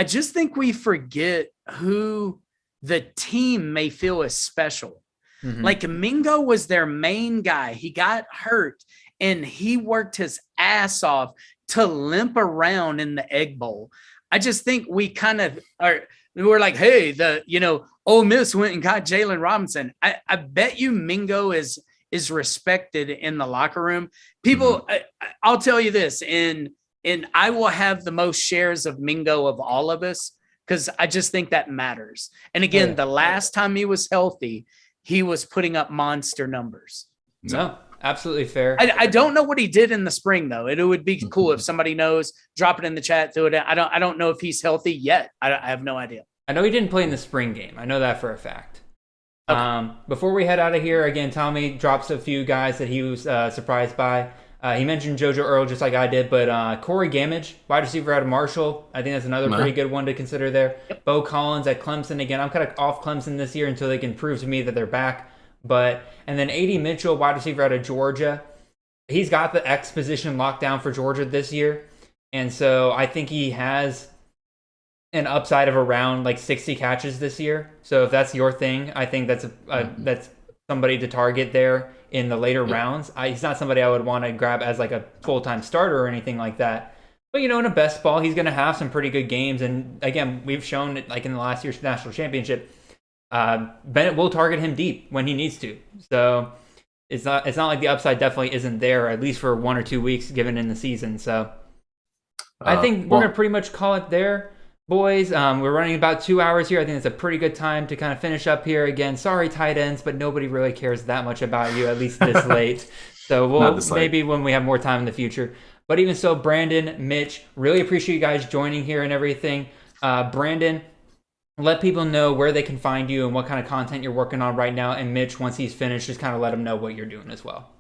just think we forget who the team may feel as special. Mhm. Like Mingo was their main guy. He got hurt and he worked his ass off to limp around in the Egg Bowl. I just think we kind of we're like, hey, Ole Miss went and got Jalen Robinson. I bet you Mingo is respected in the locker room. People, I'll tell you this, and I will have the most shares of Mingo of all of us because I just think that matters. And again, the last time he was healthy, he was putting up monster numbers. No, absolutely fair. I don't know what he did in the spring though. It would be cool if somebody knows. Drop it in the chat. Throw it in. I don't know if he's healthy yet. I have no idea. I know he didn't play in the spring game. I know that for a fact. Okay. Before we head out of here, again, Tommy drops a few guys that he was surprised by. He mentioned JoJo Earl just like I did, but Corey Gamage, wide receiver out of Marshall, I think that's another pretty good one to consider there. Yep. Bo Collins at Clemson. Again, I'm kind of off Clemson this year until they can prove to me that they're back. And then A.D. Mitchell, wide receiver out of Georgia. He's got the X position locked down for Georgia this year. And so I think he has an upside of around like 60 catches this year. So if that's your thing, I think that's that's somebody to target there in the later rounds. He's not somebody I would want to grab as like a full-time starter or anything like that. But, in a best ball, he's going to have some pretty good games. And again, we've shown like in the last year's national championship, Bennett will target him deep when he needs to. So it's not like the upside definitely isn't there, at least for 1 or 2 weeks given in the season. So I think we're going to pretty much call it there, boys. We're running about 2 hours here. I think it's a pretty good time to kind of finish up here. Again, sorry, tight ends, but nobody really cares that much about you, at least this late. So we'll maybe when we have more time in the future. But even so, Brandon, Mitch, really appreciate you guys joining here and everything. Brandon, let people know where they can find you and what kind of content you're working on right now. And Mitch, once he's finished, just kind of let them know what you're doing as well.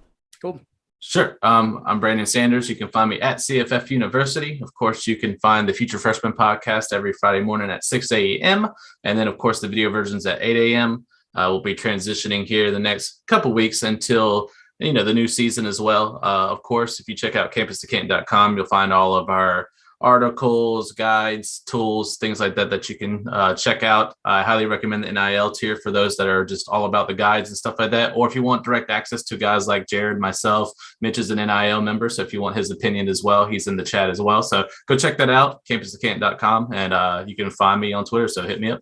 Cool. Sure. I'm Brandon Sanders. You can find me at CFF University. Of course, you can find the Future Freshman podcast every Friday morning at 6 a.m. And then, of course, the video versions at 8 a.m. We'll be transitioning here the next couple weeks until, the new season as well. Of course, if you check out campus2canton.com, you'll find all of our articles, guides, tools, things like that you can check out. I highly recommend the NIL tier for those that are just all about the guides and stuff like that. Or if you want direct access to guys like Jared, myself, Mitch is an NIL member. So if you want his opinion as well, he's in the chat as well. So go check that out, campus2canton.com, and you can find me on Twitter. So hit me up.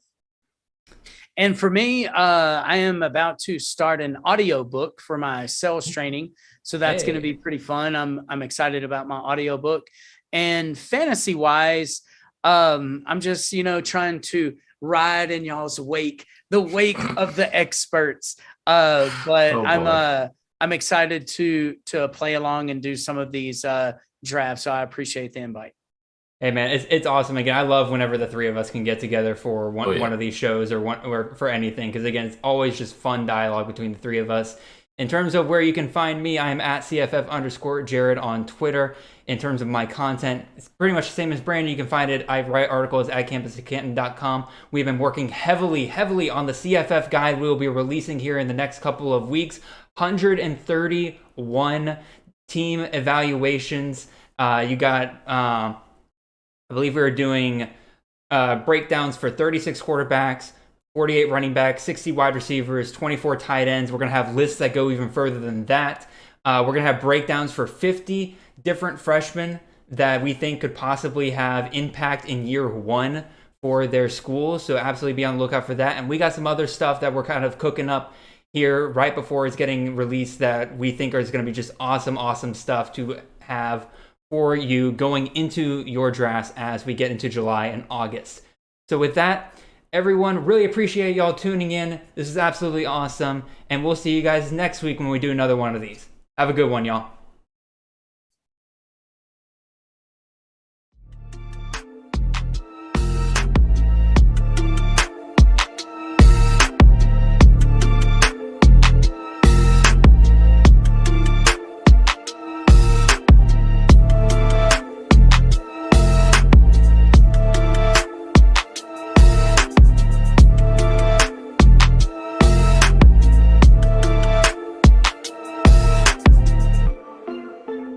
And for me, I am about to start an audio book for my sales training. So that's going to be pretty fun. I'm excited about my audio book. And fantasy wise, I'm just, trying to ride in y'all's wake, the wake of the experts. But I'm excited to play along and do some of these drafts. So I appreciate the invite. Hey man, it's awesome. Again, I love whenever the three of us can get together for one of these shows or for anything. Because again, it's always just fun dialogue between the three of us. In terms of where you can find me, I am at CFF_Jared on Twitter. In terms of my content, it's pretty much the same as Brandon. You can find it. I write articles at campus2canton.com. We've been working heavily on the CFF guide we will be releasing here in the next couple of weeks. 131 team evaluations. You got, I believe we were doing breakdowns for 36 quarterbacks, 48 running backs, 60 wide receivers, 24 tight ends. We're going to have lists that go even further than that. We're going to have breakdowns for 50 different freshmen that we think could possibly have impact in year one for their school. So absolutely be on the lookout for that. And we got some other stuff that we're kind of cooking up here right before it's getting released that we think is going to be just awesome stuff to have for you going into your drafts as we get into July and August. So with that, everyone, really appreciate y'all tuning in. This is absolutely awesome. And we'll see you guys next week when we do another one of these. Have a good one, y'all.